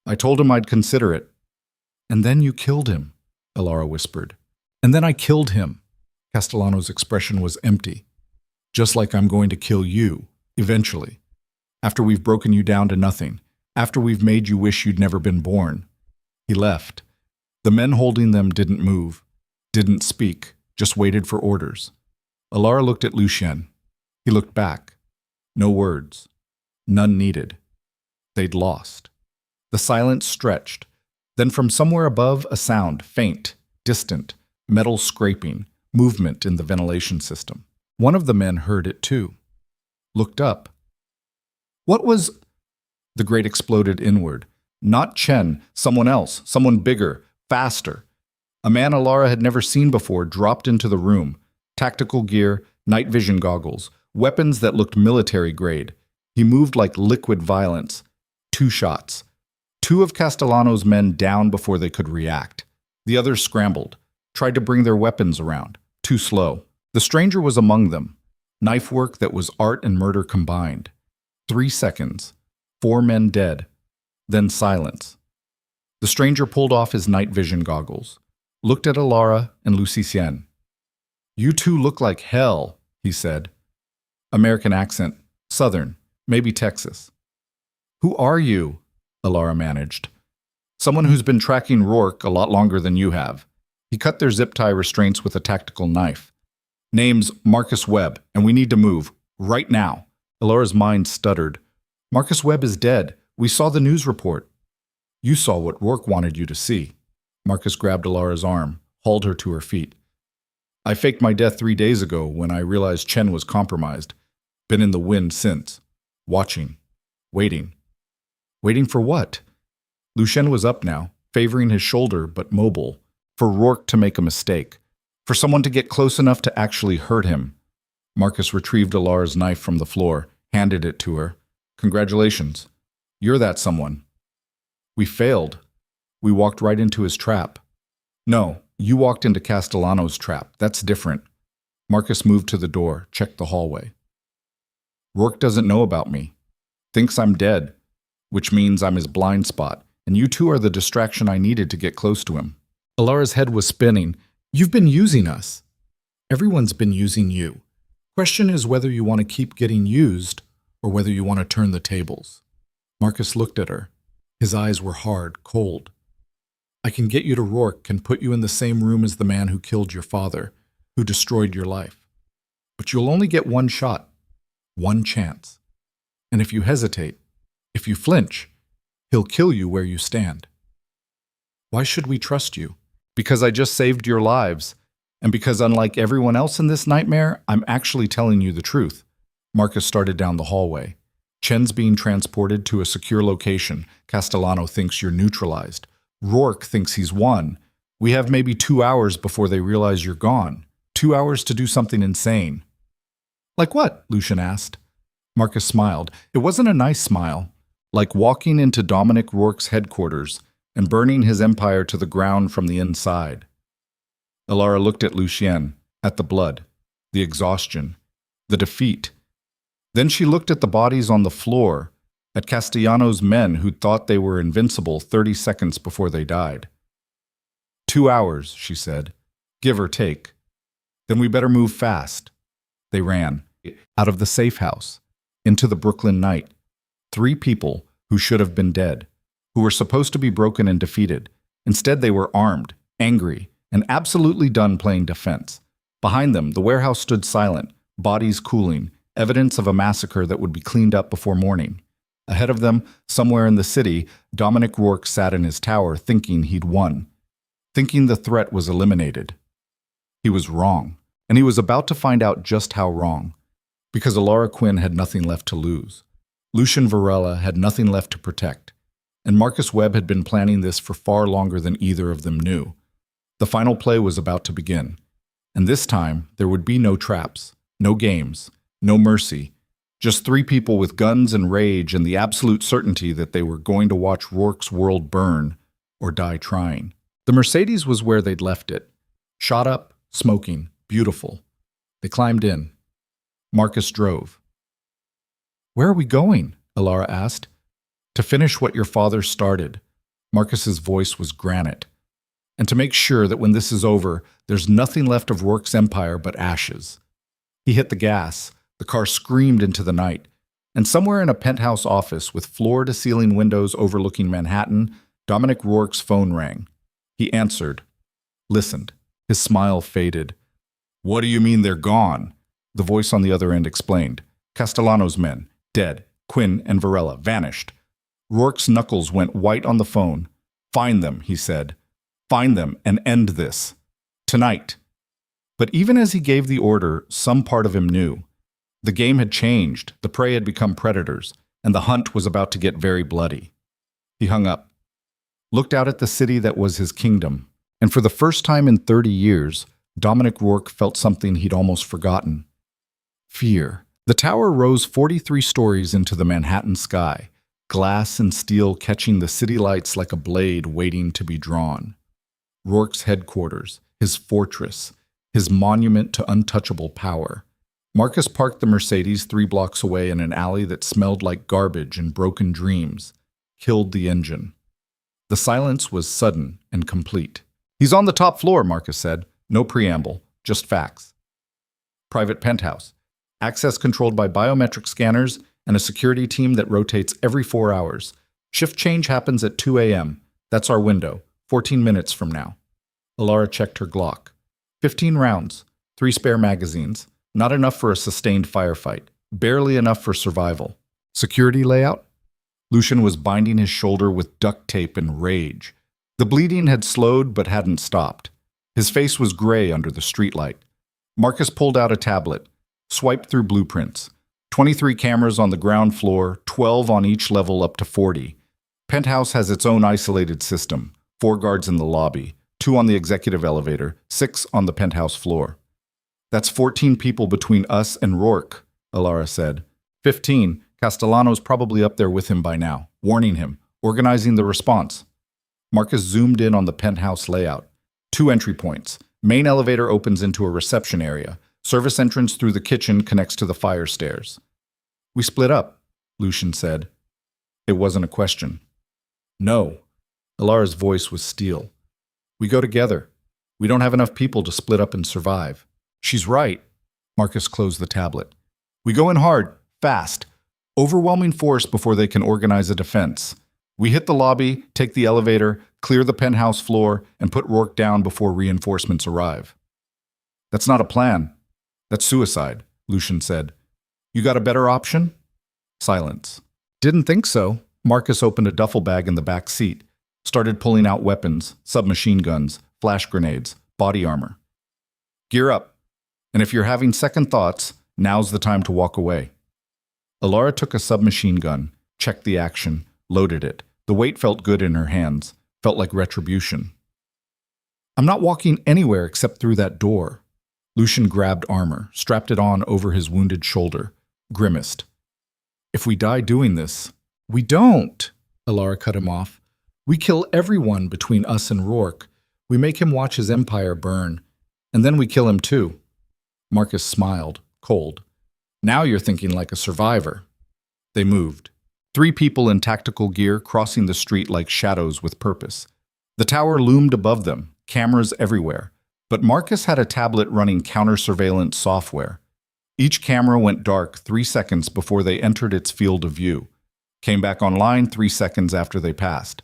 I told him I'd consider it. And then you killed him, Alara whispered. And then I killed him. Castellano's expression was empty. Just like I'm going to kill you, eventually. After we've broken you down to nothing. After we've made you wish you'd never been born. He left. The men holding them didn't move, didn't speak. Just waited for orders. Alara looked at Lucien. He looked back. No words. None needed. They'd lost. The silence stretched. Then from somewhere above, a sound, faint, distant, metal scraping, movement in the ventilation system. One of the men heard it too. Looked up. What was... The grate exploded inward. Not Chen, someone else, someone bigger, faster. A man Alara had never seen before dropped into the room. Tactical gear, night vision goggles, weapons that looked military grade. He moved like liquid violence. 2 shots. 2 of Castellano's men down before they could react. The others scrambled, tried to bring their weapons around. Too slow. The stranger was among them. Knife work that was art and murder combined. 3 seconds. 4 men dead. Then silence. The stranger pulled off his night vision goggles. Looked at Alara and Lucien. You two look like hell, he said. American accent, Southern, maybe Texas. Who are you? Alara managed. Someone who's been tracking Rourke a lot longer than you have. He cut their zip tie restraints with a tactical knife. Name's Marcus Webb, and we need to move. Right now. Alara's mind stuttered. Marcus Webb is dead. We saw the news report. You saw what Rourke wanted you to see. Marcus grabbed Alara's arm, hauled her to her feet. I faked my death 3 days ago when I realized Chen was compromised. Been in the wind since. Watching. Waiting. Waiting for what? Lucien was up now, favoring his shoulder but mobile, for Rourke to make a mistake, for someone to get close enough to actually hurt him. Marcus retrieved Alara's knife from the floor, handed it to her. Congratulations. You're that someone. We failed. We walked right into his trap. No, you walked into Castellano's trap. That's different. Marcus moved to the door, checked the hallway. Rourke doesn't know about me. Thinks I'm dead, which means I'm his blind spot, and you two are the distraction I needed to get close to him. Alara's head was spinning. You've been using us. Everyone's been using you. Question is whether you want to keep getting used or whether you want to turn the tables. Marcus looked at her. His eyes were hard, cold. I can get you to Rourke and put you in the same room as the man who killed your father, who destroyed your life. But you'll only get one shot, one chance. And if you hesitate, if you flinch, he'll kill you where you stand. Why should we trust you? Because I just saved your lives, and because unlike everyone else in this nightmare, I'm actually telling you the truth. Marcus started down the hallway. Chen's being transported to a secure location. Castellano thinks you're neutralized. Rourke thinks he's won. We have maybe 2 hours before they realize you're gone. 2 hours to do something insane. Like what? Lucien asked. Marcus smiled. It wasn't a nice smile. Like walking into Dominic Rourke's headquarters and burning his empire to the ground from the inside. Alara looked at Lucien, at the blood, the exhaustion, the defeat. Then she looked at the bodies on the floor, at Castellano's men who'd thought they were invincible 30 seconds before they died. 2 hours, she said, give or take. Then we better move fast. They ran, out of the safe house, into the Brooklyn night. 3 people who should have been dead, who were supposed to be broken and defeated. Instead, they were armed, angry, and absolutely done playing defense. Behind them, the warehouse stood silent, bodies cooling, evidence of a massacre that would be cleaned up before morning. Ahead of them, somewhere in the city, Dominic Rourke sat in his tower thinking he'd won, thinking the threat was eliminated. He was wrong, and he was about to find out just how wrong, because Alara Quinn had nothing left to lose. Lucien Varela had nothing left to protect, and Marcus Webb had been planning this for far longer than either of them knew. The final play was about to begin, and this time there would be no traps, no games, no mercy, just 3 people with guns and rage and the absolute certainty that they were going to watch Rourke's world burn or die trying. The Mercedes was where they'd left it, shot up, smoking, beautiful. They climbed in. Marcus drove. Where are we going? Alara asked. To finish what your father started. Marcus's voice was granite. And to make sure that when this is over, there's nothing left of Rourke's empire but ashes. He hit the gas. The car screamed into the night. And somewhere in a penthouse office with floor-to-ceiling windows overlooking Manhattan, Dominic Rourke's phone rang. He answered. Listened. His smile faded. What do you mean they're gone? The voice on the other end explained. Castellano's men, dead. Quinn and Varela, vanished. Rourke's knuckles went white on the phone. Find them, he said. Find them and end this. Tonight. But even as he gave the order, some part of him knew. The game had changed, the prey had become predators, and the hunt was about to get very bloody. He hung up, looked out at the city that was his kingdom, and for the first time in 30 years, Dominic Rourke felt something he'd almost forgotten. Fear. The tower rose 43 stories into the Manhattan sky, glass and steel catching the city lights like a blade waiting to be drawn. Rourke's headquarters, his fortress, his monument to untouchable power. Marcus parked the Mercedes 3 blocks away in an alley that smelled like garbage and broken dreams, killed the engine. The silence was sudden and complete. He's on the top floor, Marcus said. No preamble, just facts. Private penthouse. Access controlled by biometric scanners and a security team that rotates every 4 hours. Shift change happens at 2 a.m. That's our window, 14 minutes from now. Alara checked her Glock. 15 rounds, 3 spare magazines. Not enough for a sustained firefight. Barely enough for survival. Security layout? Lucian was binding his shoulder with duct tape in rage. The bleeding had slowed but hadn't stopped. His face was gray under the streetlight. Marcus pulled out a tablet, swiped through blueprints. 23 cameras on the ground floor, 12 on each level up to 40. Penthouse has its own isolated system. 4 guards in the lobby, 2 on the executive elevator, 6 on the penthouse floor. That's 14 people between us and Rourke, Alara said. 15. Castellano's probably up there with him by now, warning him, organizing the response. Marcus zoomed in on the penthouse layout. 2 entry points. Main elevator opens into a reception area. Service entrance through the kitchen connects to the fire stairs. We split up, Lucian said. It wasn't a question. No. Alara's voice was steel. We go together. We don't have enough people to split up and survive. She's right. Marcus closed the tablet. We go in hard, fast. Overwhelming force before they can organize a defense. We hit the lobby, take the elevator, clear the penthouse floor, and put Rourke down before reinforcements arrive. That's not a plan. That's suicide, Lucian said. You got a better option? Silence. Didn't think so. Marcus opened a duffel bag in the back seat, started pulling out weapons, submachine guns, flash grenades, body armor. Gear up. And if you're having second thoughts, now's the time to walk away. Alara took a submachine gun, checked the action, loaded it. The weight felt good in her hands, felt like retribution. I'm not walking anywhere except through that door. Lucian grabbed armor, strapped it on over his wounded shoulder, grimaced. If we die doing this, we don't, Alara cut him off. We kill everyone between us and Rourke. We make him watch his empire burn, and then we kill him too. Marcus smiled, cold. Now you're thinking like a survivor. They moved. 3 people in tactical gear crossing the street like shadows with purpose. The tower loomed above them, cameras everywhere. But Marcus had a tablet running counter-surveillance software. Each camera went dark 3 seconds before they entered its field of view. Came back online 3 seconds after they passed.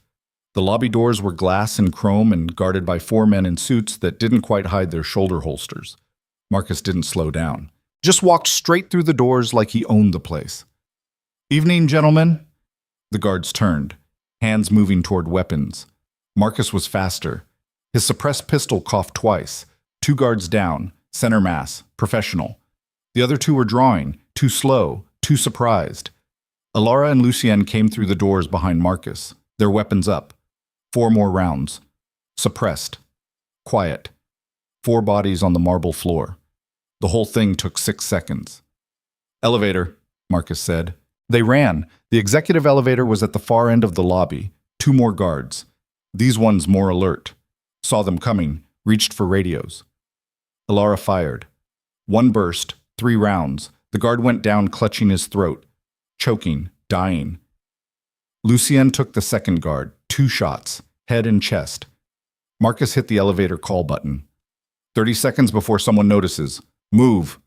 The lobby doors were glass and chrome and guarded by 4 men in suits that didn't quite hide their shoulder holsters. Marcus didn't slow down. Just walked straight through the doors like he owned the place. Evening, gentlemen. The guards turned, hands moving toward weapons. Marcus was faster. His suppressed pistol coughed twice. 2 guards down, center mass, professional. The other 2 were drawing, too slow, too surprised. Alara and Lucien came through the doors behind Marcus, their weapons up. 4 more rounds. Suppressed. Quiet. 4 bodies on the marble floor. The whole thing took 6 seconds. Elevator, Marcus said. They ran. The executive elevator was at the far end of the lobby. 2 more guards. These ones more alert. Saw them coming, reached for radios. Alara fired. 1 burst, 3 rounds. The guard went down clutching his throat, choking, dying. Lucien took the second guard, 2 shots, head and chest. Marcus hit the elevator call button. 30 seconds before someone notices. Move.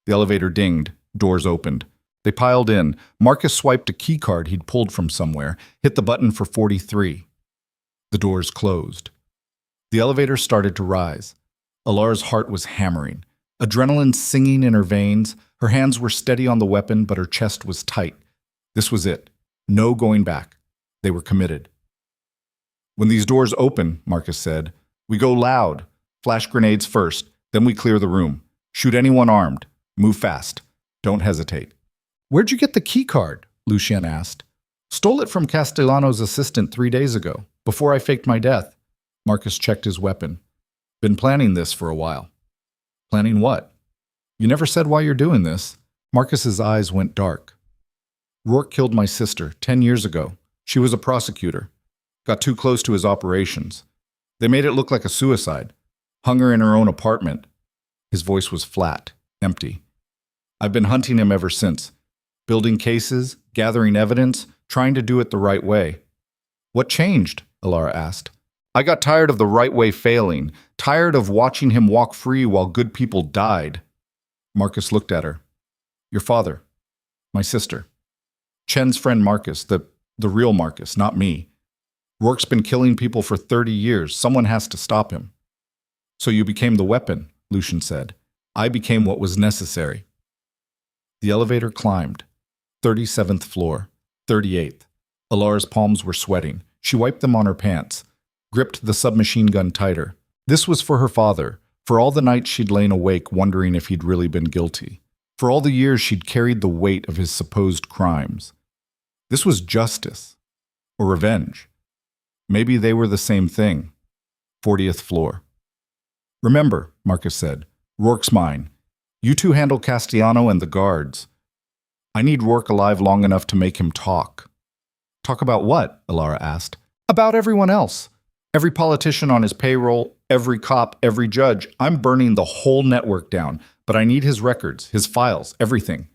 The elevator dinged. Doors opened. They piled in. Marcus swiped a key card he'd pulled from somewhere, hit the button for 43. The doors closed. The elevator started to rise. Alara's heart was hammering. Adrenaline singing in her veins. Her hands were steady on the weapon, but her chest was tight. This was it. No going back. They were committed. When these doors open, Marcus said, we go loud. Flash grenades first, then we clear the room. Shoot anyone armed. Move fast. Don't hesitate. Where'd you get the key card? Lucien asked. Stole it from Castellano's assistant 3 days ago, before I faked my death. Marcus checked his weapon. Been planning this for a while. Planning what? You never said why you're doing this. Marcus's eyes went dark. Rourke killed my sister 10 years ago. She was a prosecutor. Got too close to his operations. They made it look like a suicide. Hung her in her own apartment. His voice was flat, empty. I've been hunting him ever since. Building cases, gathering evidence, trying to do it the right way. What changed? Alara asked. I got tired of the right way failing, tired of watching him walk free while good people died. Marcus looked at her. Your father. My sister. Chen's friend Marcus, the real Marcus, not me. Rourke's been killing people for 30 years. Someone has to stop him. So you became the weapon, Lucian said. I became what was necessary. The elevator climbed. 37th floor. 38th. Alara's palms were sweating. She wiped them on her pants, gripped the submachine gun tighter. This was for her father, for all the nights she'd lain awake wondering if he'd really been guilty, for all the years she'd carried the weight of his supposed crimes. This was justice. Or revenge. Maybe they were the same thing. 40th floor. Remember, Marcus said, Rourke's mine. You two handle Castellano and the guards. I need Rourke alive long enough to make him talk. Talk about what? Alara asked. About everyone else. Every politician on his payroll, every cop, every judge. I'm burning the whole network down, but I need his records, his files, everything.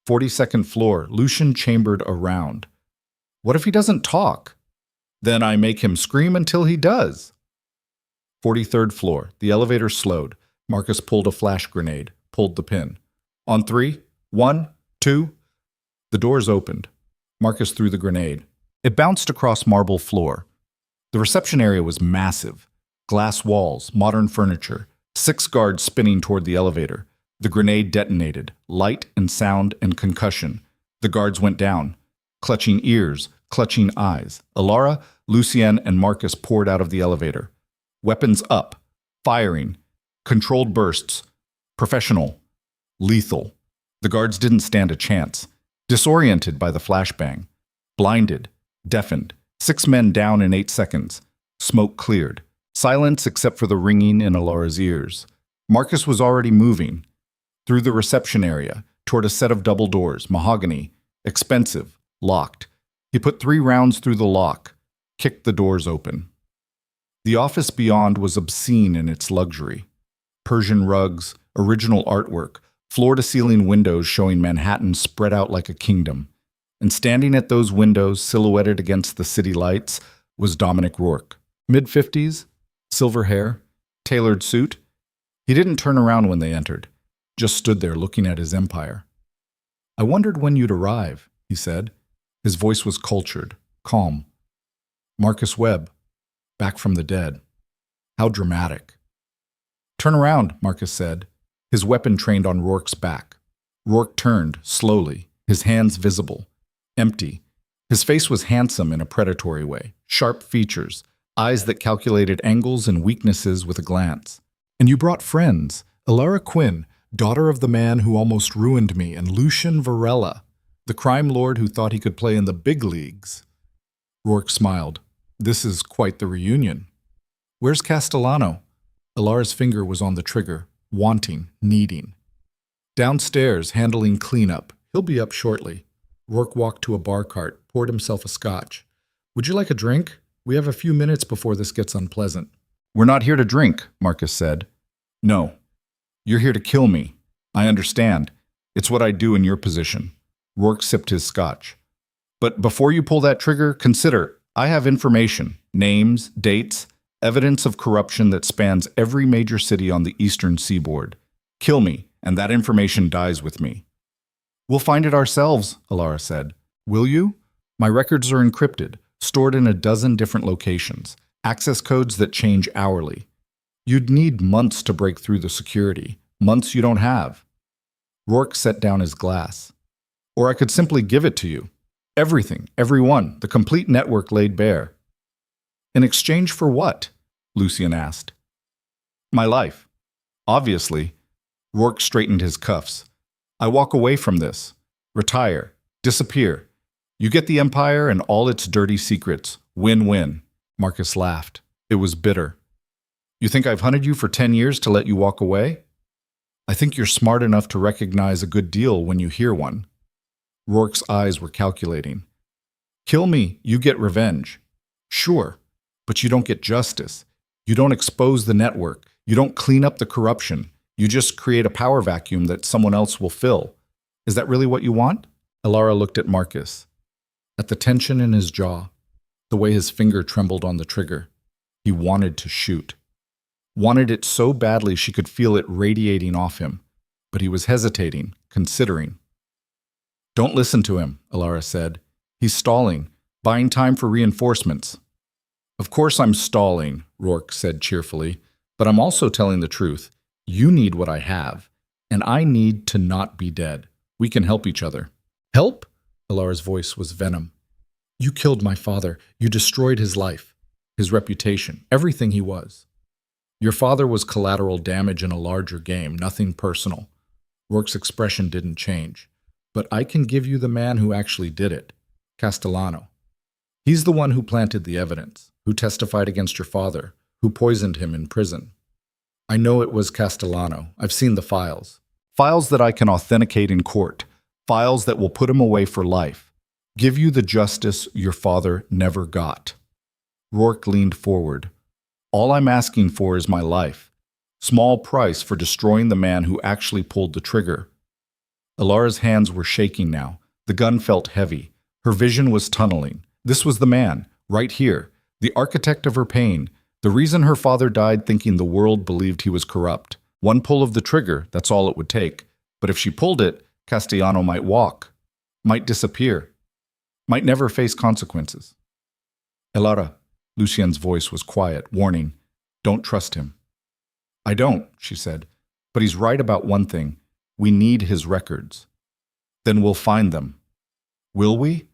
42nd floor, Lucian chambered around. What if he doesn't talk? Then I make him scream until he does. 43rd floor, the elevator slowed. Marcus pulled a flash grenade, pulled the pin. On 3, 1, 2. The doors opened. Marcus threw the grenade. It bounced across marble floor. The reception area was massive. Glass walls, modern furniture, 6 guards spinning toward the elevator. The grenade detonated, light and sound and concussion. The guards went down, clutching ears, clutching eyes. Alara, Lucien, and Marcus poured out of the elevator. Weapons up, firing, controlled bursts, professional, lethal. The guards didn't stand a chance. Disoriented by the flashbang, blinded, deafened, 6 men down in 8 seconds. Smoke cleared. Silence except for the ringing in Alara's ears. Marcus was already moving. Through the reception area, toward a set of double doors, mahogany, expensive, locked. He put 3 rounds through the lock, kicked the doors open. The office beyond was obscene in its luxury. Persian rugs, original artwork, floor-to-ceiling windows showing Manhattan spread out like a kingdom. And standing at those windows, silhouetted against the city lights, was Dominic Rourke. Mid-50s, silver hair, tailored suit. He didn't turn around when they entered, just stood there looking at his empire. I wondered when you'd arrive, he said. His voice was cultured, calm. Marcus Webb, back from the dead. How dramatic. Turn around, Marcus said. His weapon trained on Rourke's back. Rourke turned, slowly, his hands visible, empty. His face was handsome in a predatory way, sharp features, eyes that calculated angles and weaknesses with a glance. And you brought friends, Alara Quinn, daughter of the man who almost ruined me, and Lucian Varela, the crime lord who thought he could play in the big leagues. Rourke smiled. This is quite the reunion. Where's Castellano? Alara's finger was on the trigger, wanting, needing. Downstairs, handling cleanup. He'll be up shortly. Rourke walked to a bar cart, poured himself a scotch. Would you like a drink? We have a few minutes before this gets unpleasant. We're not here to drink, Marcus said. No. You're here to kill me. I understand. It's what I do in your position. Rourke sipped his scotch. But before you pull that trigger, consider, I have information, names, dates, evidence of corruption that spans every major city on the eastern seaboard. Kill me, and that information dies with me. We'll find it ourselves, Alara said. Will you? My records are encrypted, stored in a dozen different locations, access codes that change hourly. You'd need months to break through the security, months you don't have. Rourke set down his glass. Or I could simply give it to you. Everything, everyone, the complete network laid bare. In exchange for what? Lucien asked. My life. Obviously. Rourke straightened his cuffs. I walk away from this. Retire. Disappear. You get the Empire and all its dirty secrets. Win-win. Marcus laughed. It was bitter. You think I've hunted you for 10 years to let you walk away? I think you're smart enough to recognize a good deal when you hear one. Rourke's eyes were calculating. Kill me, you get revenge. Sure, but you don't get justice. You don't expose the network. You don't clean up the corruption. You just create a power vacuum that someone else will fill. Is that really what you want? Alara looked at Marcus, at the tension in his jaw, the way his finger trembled on the trigger. He wanted to shoot. Wanted it so badly she could feel it radiating off him, but he was hesitating, considering. Don't listen to him, Alara said. He's stalling, buying time for reinforcements. Of course I'm stalling, Rourke said cheerfully, but I'm also telling the truth. You need what I have, and I need to not be dead. We can help each other. Help? Alara's voice was venom. You killed my father. You destroyed his life, his reputation, everything he was. Your father was collateral damage in a larger game, nothing personal. Rourke's expression didn't change. But I can give you the man who actually did it, Castellano. He's the one who planted the evidence, who testified against your father, who poisoned him in prison. I know it was Castellano. I've seen the files. Files that I can authenticate in court. Files that will put him away for life. Give you the justice your father never got. Rourke leaned forward. All I'm asking for is my life. Small price for destroying the man who actually pulled the trigger. Alara's hands were shaking now. The gun felt heavy. Her vision was tunneling. This was the man, right here, the architect of her pain, the reason her father died thinking the world believed he was corrupt. One pull of the trigger, that's all it would take. But if she pulled it, Castellano might walk, might disappear, might never face consequences. Alara, Lucien's voice was quiet, warning, don't trust him. I don't, she said, but he's right about one thing. We need his records. Then we'll find them. Will we?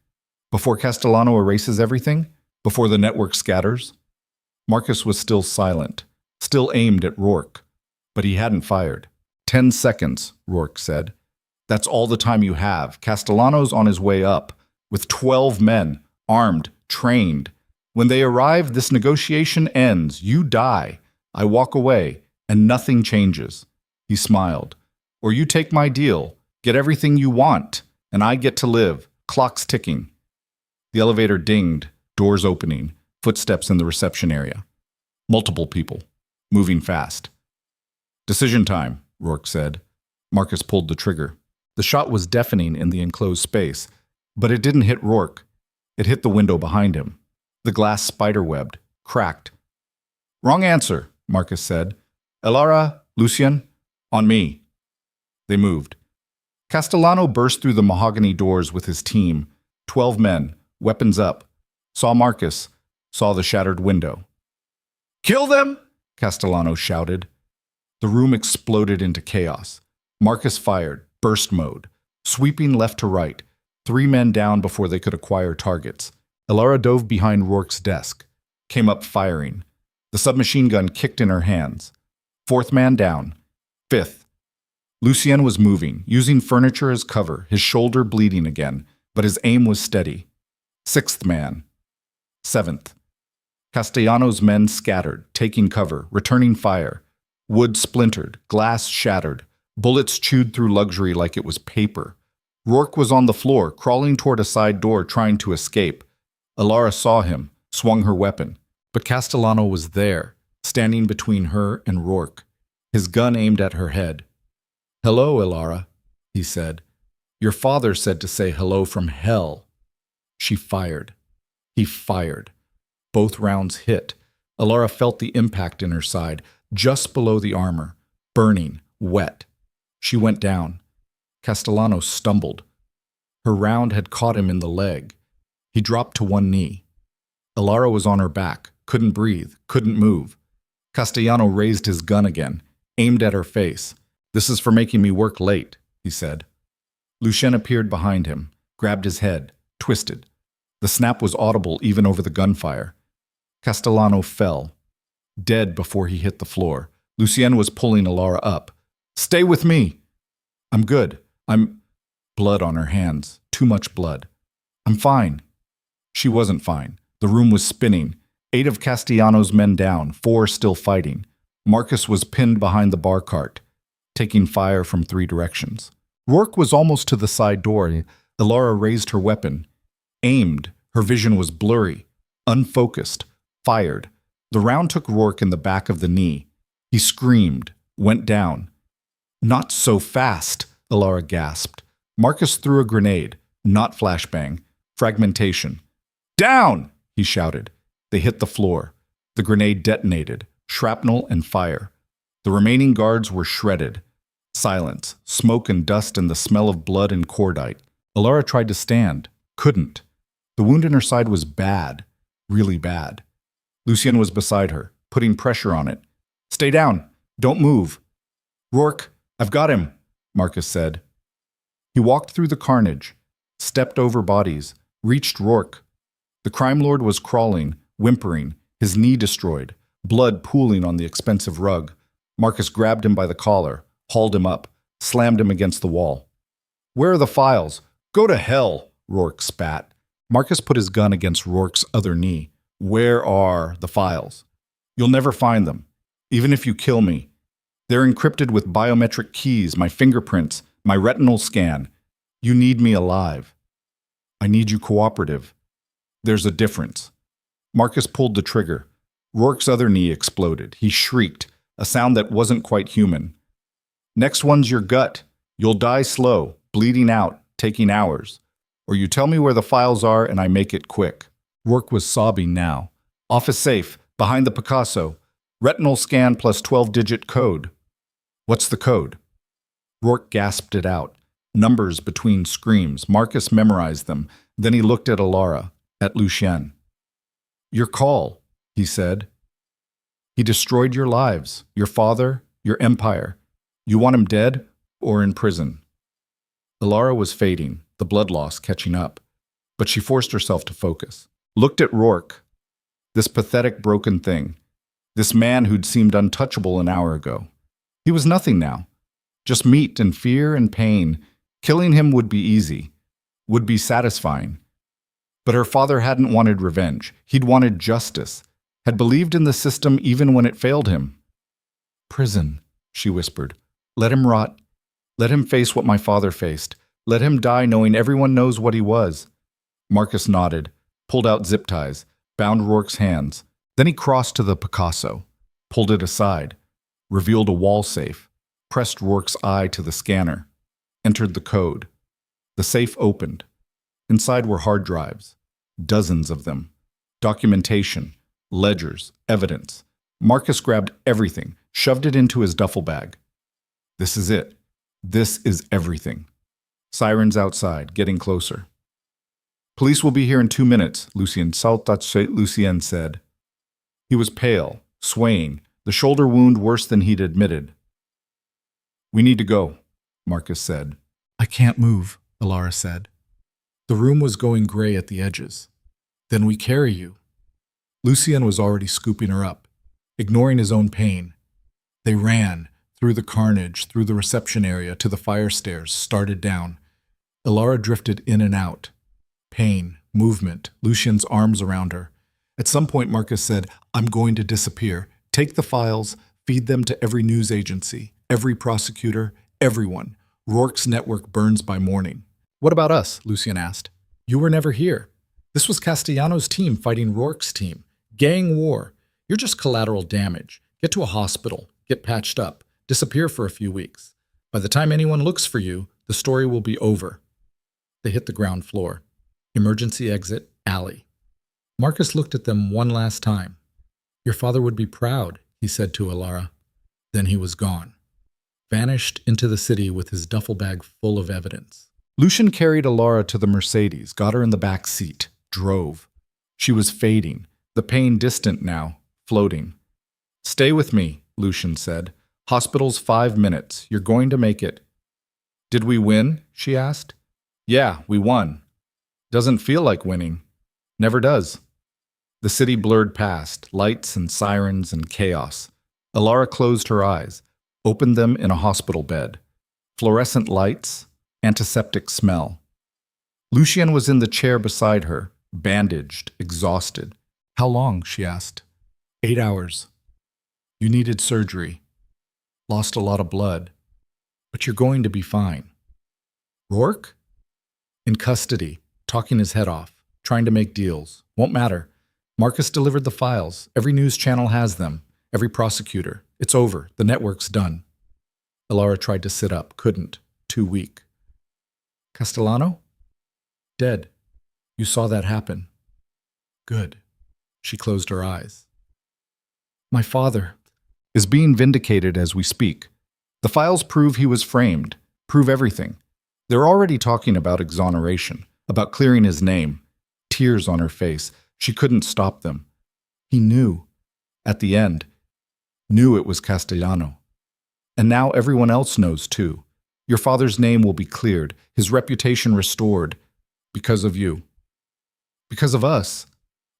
Before Castellano erases everything? Before the network scatters? Marcus was still silent, still aimed at Rourke, but he hadn't fired. 10 seconds, Rourke said. That's all the time you have. Castellano's on his way up, with 12 men, armed, trained. When they arrive, this negotiation ends. You die. I walk away, and nothing changes. He smiled. Or you take my deal, get everything you want, and I get to live. Clock's ticking. The elevator dinged, doors opening, footsteps in the reception area. Multiple people, moving fast. Decision time, Rourke said. Marcus pulled the trigger. The shot was deafening in the enclosed space, but it didn't hit Rourke. It hit the window behind him. The glass spiderwebbed, cracked. Wrong answer, Marcus said. Alara, Lucien, on me. They moved. Castellano burst through the mahogany doors with his team. 12 men, weapons up. Saw Marcus, saw the shattered window. Kill them! Castellano shouted. The room exploded into chaos. Marcus fired, burst mode, sweeping left to right. 3 men down before they could acquire targets. Alara dove behind Rourke's desk, came up firing. The submachine gun kicked in her hands. 4th man down. 5th. Lucien was moving, using furniture as cover, his shoulder bleeding again, but his aim was steady. 6th man. 7th. Castellano's men scattered, taking cover, returning fire. Wood splintered, glass shattered, bullets chewed through luxury like it was paper. Rourke was on the floor, crawling toward a side door, trying to escape. Alara saw him, swung her weapon. But Castellano was there, standing between her and Rourke, his gun aimed at her head. Hello, Alara, he said. Your father said to say hello from hell. She fired. He fired. Both rounds hit. Alara felt the impact in her side, just below the armor, burning, wet. She went down. Castellano stumbled. Her round had caught him in the leg. He dropped to one knee. Alara was on her back, couldn't breathe, couldn't move. Castellano raised his gun again, aimed at her face. This is for making me work late, he said. Lucien appeared behind him, grabbed his head, twisted. The snap was audible even over the gunfire. Castellano fell, dead before he hit the floor. Lucien was pulling Alara up. Stay with me. I'm good. Blood on her hands. Too much blood. I'm fine. She wasn't fine. The room was spinning. 8 of Castellano's men down, 4 still fighting. Marcus was pinned behind the bar cart, taking fire from 3 directions. Rourke was almost to the side door. Alara raised her weapon, aimed. Her vision was blurry, unfocused, fired. The round took Rourke in the back of the knee. He screamed, went down. Not so fast, Alara gasped. Marcus threw a grenade, not flashbang, fragmentation. Down, he shouted. They hit the floor. The grenade detonated, shrapnel and fire. The remaining guards were shredded. Silence, smoke and dust and the smell of blood and cordite. Alara tried to stand. Couldn't. The wound in her side was bad. Really bad. Lucien was beside her, putting pressure on it. Stay down. Don't move. Rourke, I've got him, Marcus said. He walked through the carnage, stepped over bodies, reached Rourke. The crime lord was crawling, whimpering, his knee destroyed, blood pooling on the expensive rug. Marcus grabbed him by the collar, hauled him up, slammed him against the wall. Where are the files? Go to hell, Rourke spat. Marcus put his gun against Rourke's other knee. Where are the files? You'll never find them, even if you kill me. They're encrypted with biometric keys, my fingerprints, my retinal scan. You need me alive. I need you cooperative. There's a difference. Marcus pulled the trigger. Rourke's other knee exploded. He shrieked, a sound that wasn't quite human. Next one's your gut. You'll die slow, bleeding out, taking hours. Or you tell me where the files are and I make it quick. Rourke was sobbing now. Office safe, behind the Picasso. Retinal scan plus 12-digit code. What's the code? Rourke gasped it out. Numbers between screams. Marcus memorized them. Then he looked at Alara, at Lucien. Your call, he said. He destroyed your lives, your father, your empire. You want him dead or in prison? Alara was fading, the blood loss catching up. But she forced herself to focus. Looked at Rourke. This pathetic, broken thing. This man who'd seemed untouchable an hour ago. He was nothing now. Just meat and fear and pain. Killing him would be easy. Would be satisfying. But her father hadn't wanted revenge. He'd wanted justice. Had believed in the system even when it failed him. Prison, she whispered. Let him rot. Let him face what my father faced. Let him die knowing everyone knows what he was. Marcus nodded, pulled out zip ties, bound Rourke's hands. Then he crossed to the Picasso, pulled it aside, revealed a wall safe, pressed Rourke's eye to the scanner, entered the code. The safe opened. Inside were hard drives, dozens of them, documentation, ledgers, evidence. Marcus grabbed everything, shoved it into his duffel bag. This is it. This is everything. Sirens outside, getting closer. Police will be here in 2 minutes, Lucien said. He was pale, swaying, the shoulder wound worse than he'd admitted. We need to go, Marcus said. I can't move, Alara said. The room was going gray at the edges. Then we carry you. Lucien was already scooping her up, ignoring his own pain. They ran, through the carnage, through the reception area, to the fire stairs, started down. Alara drifted in and out. Pain, movement, Lucien's arms around her. At some point, Marcus said, I'm going to disappear. Take the files, feed them to every news agency, every prosecutor, everyone. Rourke's network burns by morning. What about us? Lucien asked. You were never here. This was Castellano's team fighting Rourke's team. Gang war. You're just collateral damage. Get to a hospital, get patched up, disappear for a few weeks. By the time anyone looks for you, the story will be over. They hit the ground floor. Emergency exit, alley. Marcus looked at them one last time. Your father would be proud, he said to Alara. Then he was gone. Vanished into the city with his duffel bag full of evidence. Lucien carried Alara to the Mercedes, got her in the back seat, drove. She was fading, the pain distant now, floating. Stay with me, Lucien said. Hospital's 5 minutes. You're going to make it. Did we win? She asked. Yeah, we won. Doesn't feel like winning. Never does. The city blurred past, lights and sirens and chaos. Alara closed her eyes, opened them in a hospital bed. Fluorescent lights, antiseptic smell. Lucien was in the chair beside her, bandaged, exhausted. How long? She asked. 8 hours. You needed surgery. Lost a lot of blood. But you're going to be fine. Rourke? In custody, talking his head off, trying to make deals. Won't matter. Marcus delivered the files. Every news channel has them. Every prosecutor. It's over. The network's done. Alara tried to sit up. Couldn't. Too weak. Castellano? Dead. You saw that happen. Good. She closed her eyes. My father is being vindicated as we speak. The files prove he was framed. Prove everything. They're already talking about exoneration, about clearing his name. Tears on her face. She couldn't stop them. He knew. At the end, knew it was Castellano. And now everyone else knows too. Your father's name will be cleared, his reputation restored, because of you. Because of us.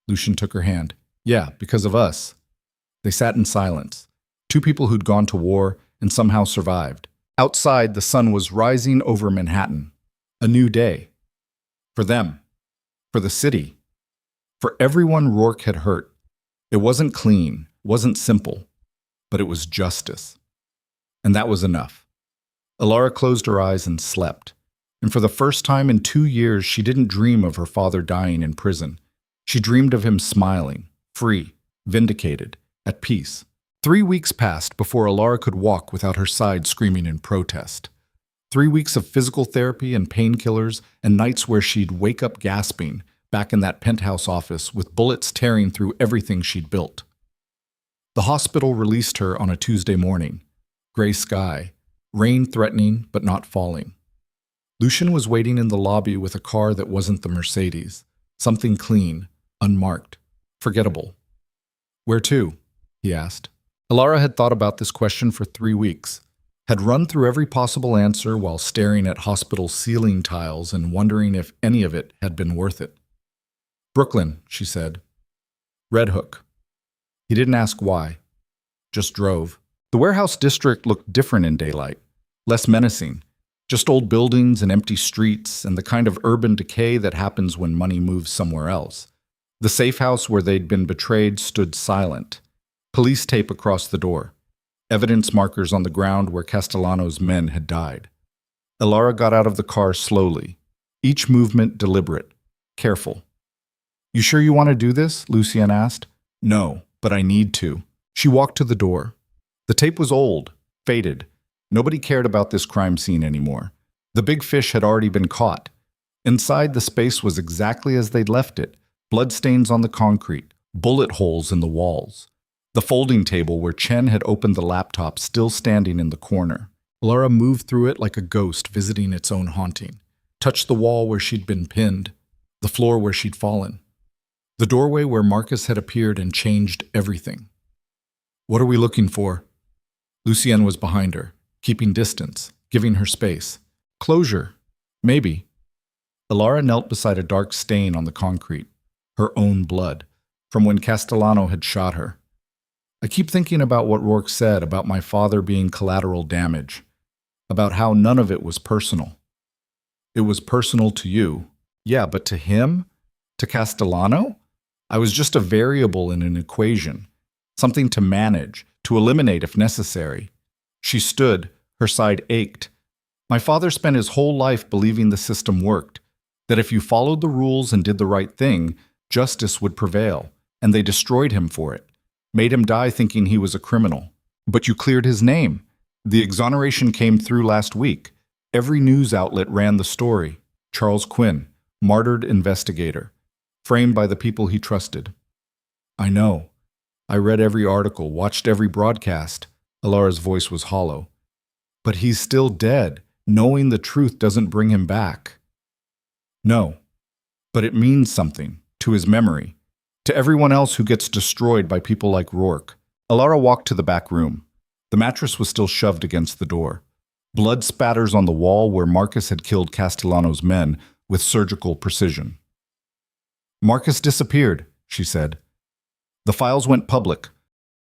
Lucian took her hand. Yeah, because of us. They sat in silence. Two people who'd gone to war and somehow survived. Outside, the sun was rising over Manhattan. A new day. For them. For the city. For everyone Rourke had hurt. It wasn't clean, wasn't simple, but it was justice. And that was enough. Alara closed her eyes and slept. And for the first time in 2 years, she didn't dream of her father dying in prison. She dreamed of him smiling, free, vindicated, at peace. 3 weeks passed before Alara could walk without her side screaming in protest. 3 weeks of physical therapy and painkillers and nights where she'd wake up gasping, back in that penthouse office with bullets tearing through everything she'd built. The hospital released her on a Tuesday morning. Gray sky, rain threatening but not falling. Lucian was waiting in the lobby with a car that wasn't the Mercedes. Something clean, unmarked, forgettable. Where to? He asked. Alara had thought about this question for 3 weeks, had run through every possible answer while staring at hospital ceiling tiles and wondering if any of it had been worth it. Brooklyn, she said. Red Hook. He didn't ask why, just drove. The warehouse district looked different in daylight, less menacing, just old buildings and empty streets and the kind of urban decay that happens when money moves somewhere else. The safe house where they'd been betrayed stood silent. Police tape across the door. Evidence markers on the ground where Castellano's men had died. Alara got out of the car slowly, each movement deliberate, careful. You sure you want to do this? Lucian asked. No, but I need to. She walked to the door. The tape was old, faded. Nobody cared about this crime scene anymore. The big fish had already been caught. Inside, the space was exactly as they'd left it. Bloodstains on the concrete, bullet holes in the walls. The folding table where Chen had opened the laptop still standing in the corner. Alara moved through it like a ghost visiting its own haunting. Touched the wall where she'd been pinned, the floor where she'd fallen. The doorway where Marcus had appeared and changed everything. What are we looking for? Lucienne was behind her, keeping distance, giving her space. Closure. Maybe. Alara knelt beside a dark stain on the concrete, her own blood, from when Castellano had shot her. I keep thinking about what Rourke said about my father being collateral damage, about how none of it was personal. It was personal to you. Yeah, but to him? To Castellano? I was just a variable in an equation, something to manage, to eliminate if necessary. She stood, her side ached. My father spent his whole life believing the system worked, that if you followed the rules and did the right thing, justice would prevail, and they destroyed him for it, made him die thinking he was a criminal. But you cleared his name. The exoneration came through last week. Every news outlet ran the story. Charles Quinn, martyred investigator, framed by the people he trusted. I know. I read every article, watched every broadcast. Alara's voice was hollow. But he's still dead. Knowing the truth doesn't bring him back. No. But it means something, to his memory, to everyone else who gets destroyed by people like Rourke. Alara walked to the back room. The mattress was still shoved against the door. Blood spatters on the wall where Marcus had killed Castellano's men with surgical precision. Marcus disappeared, she said. The files went public.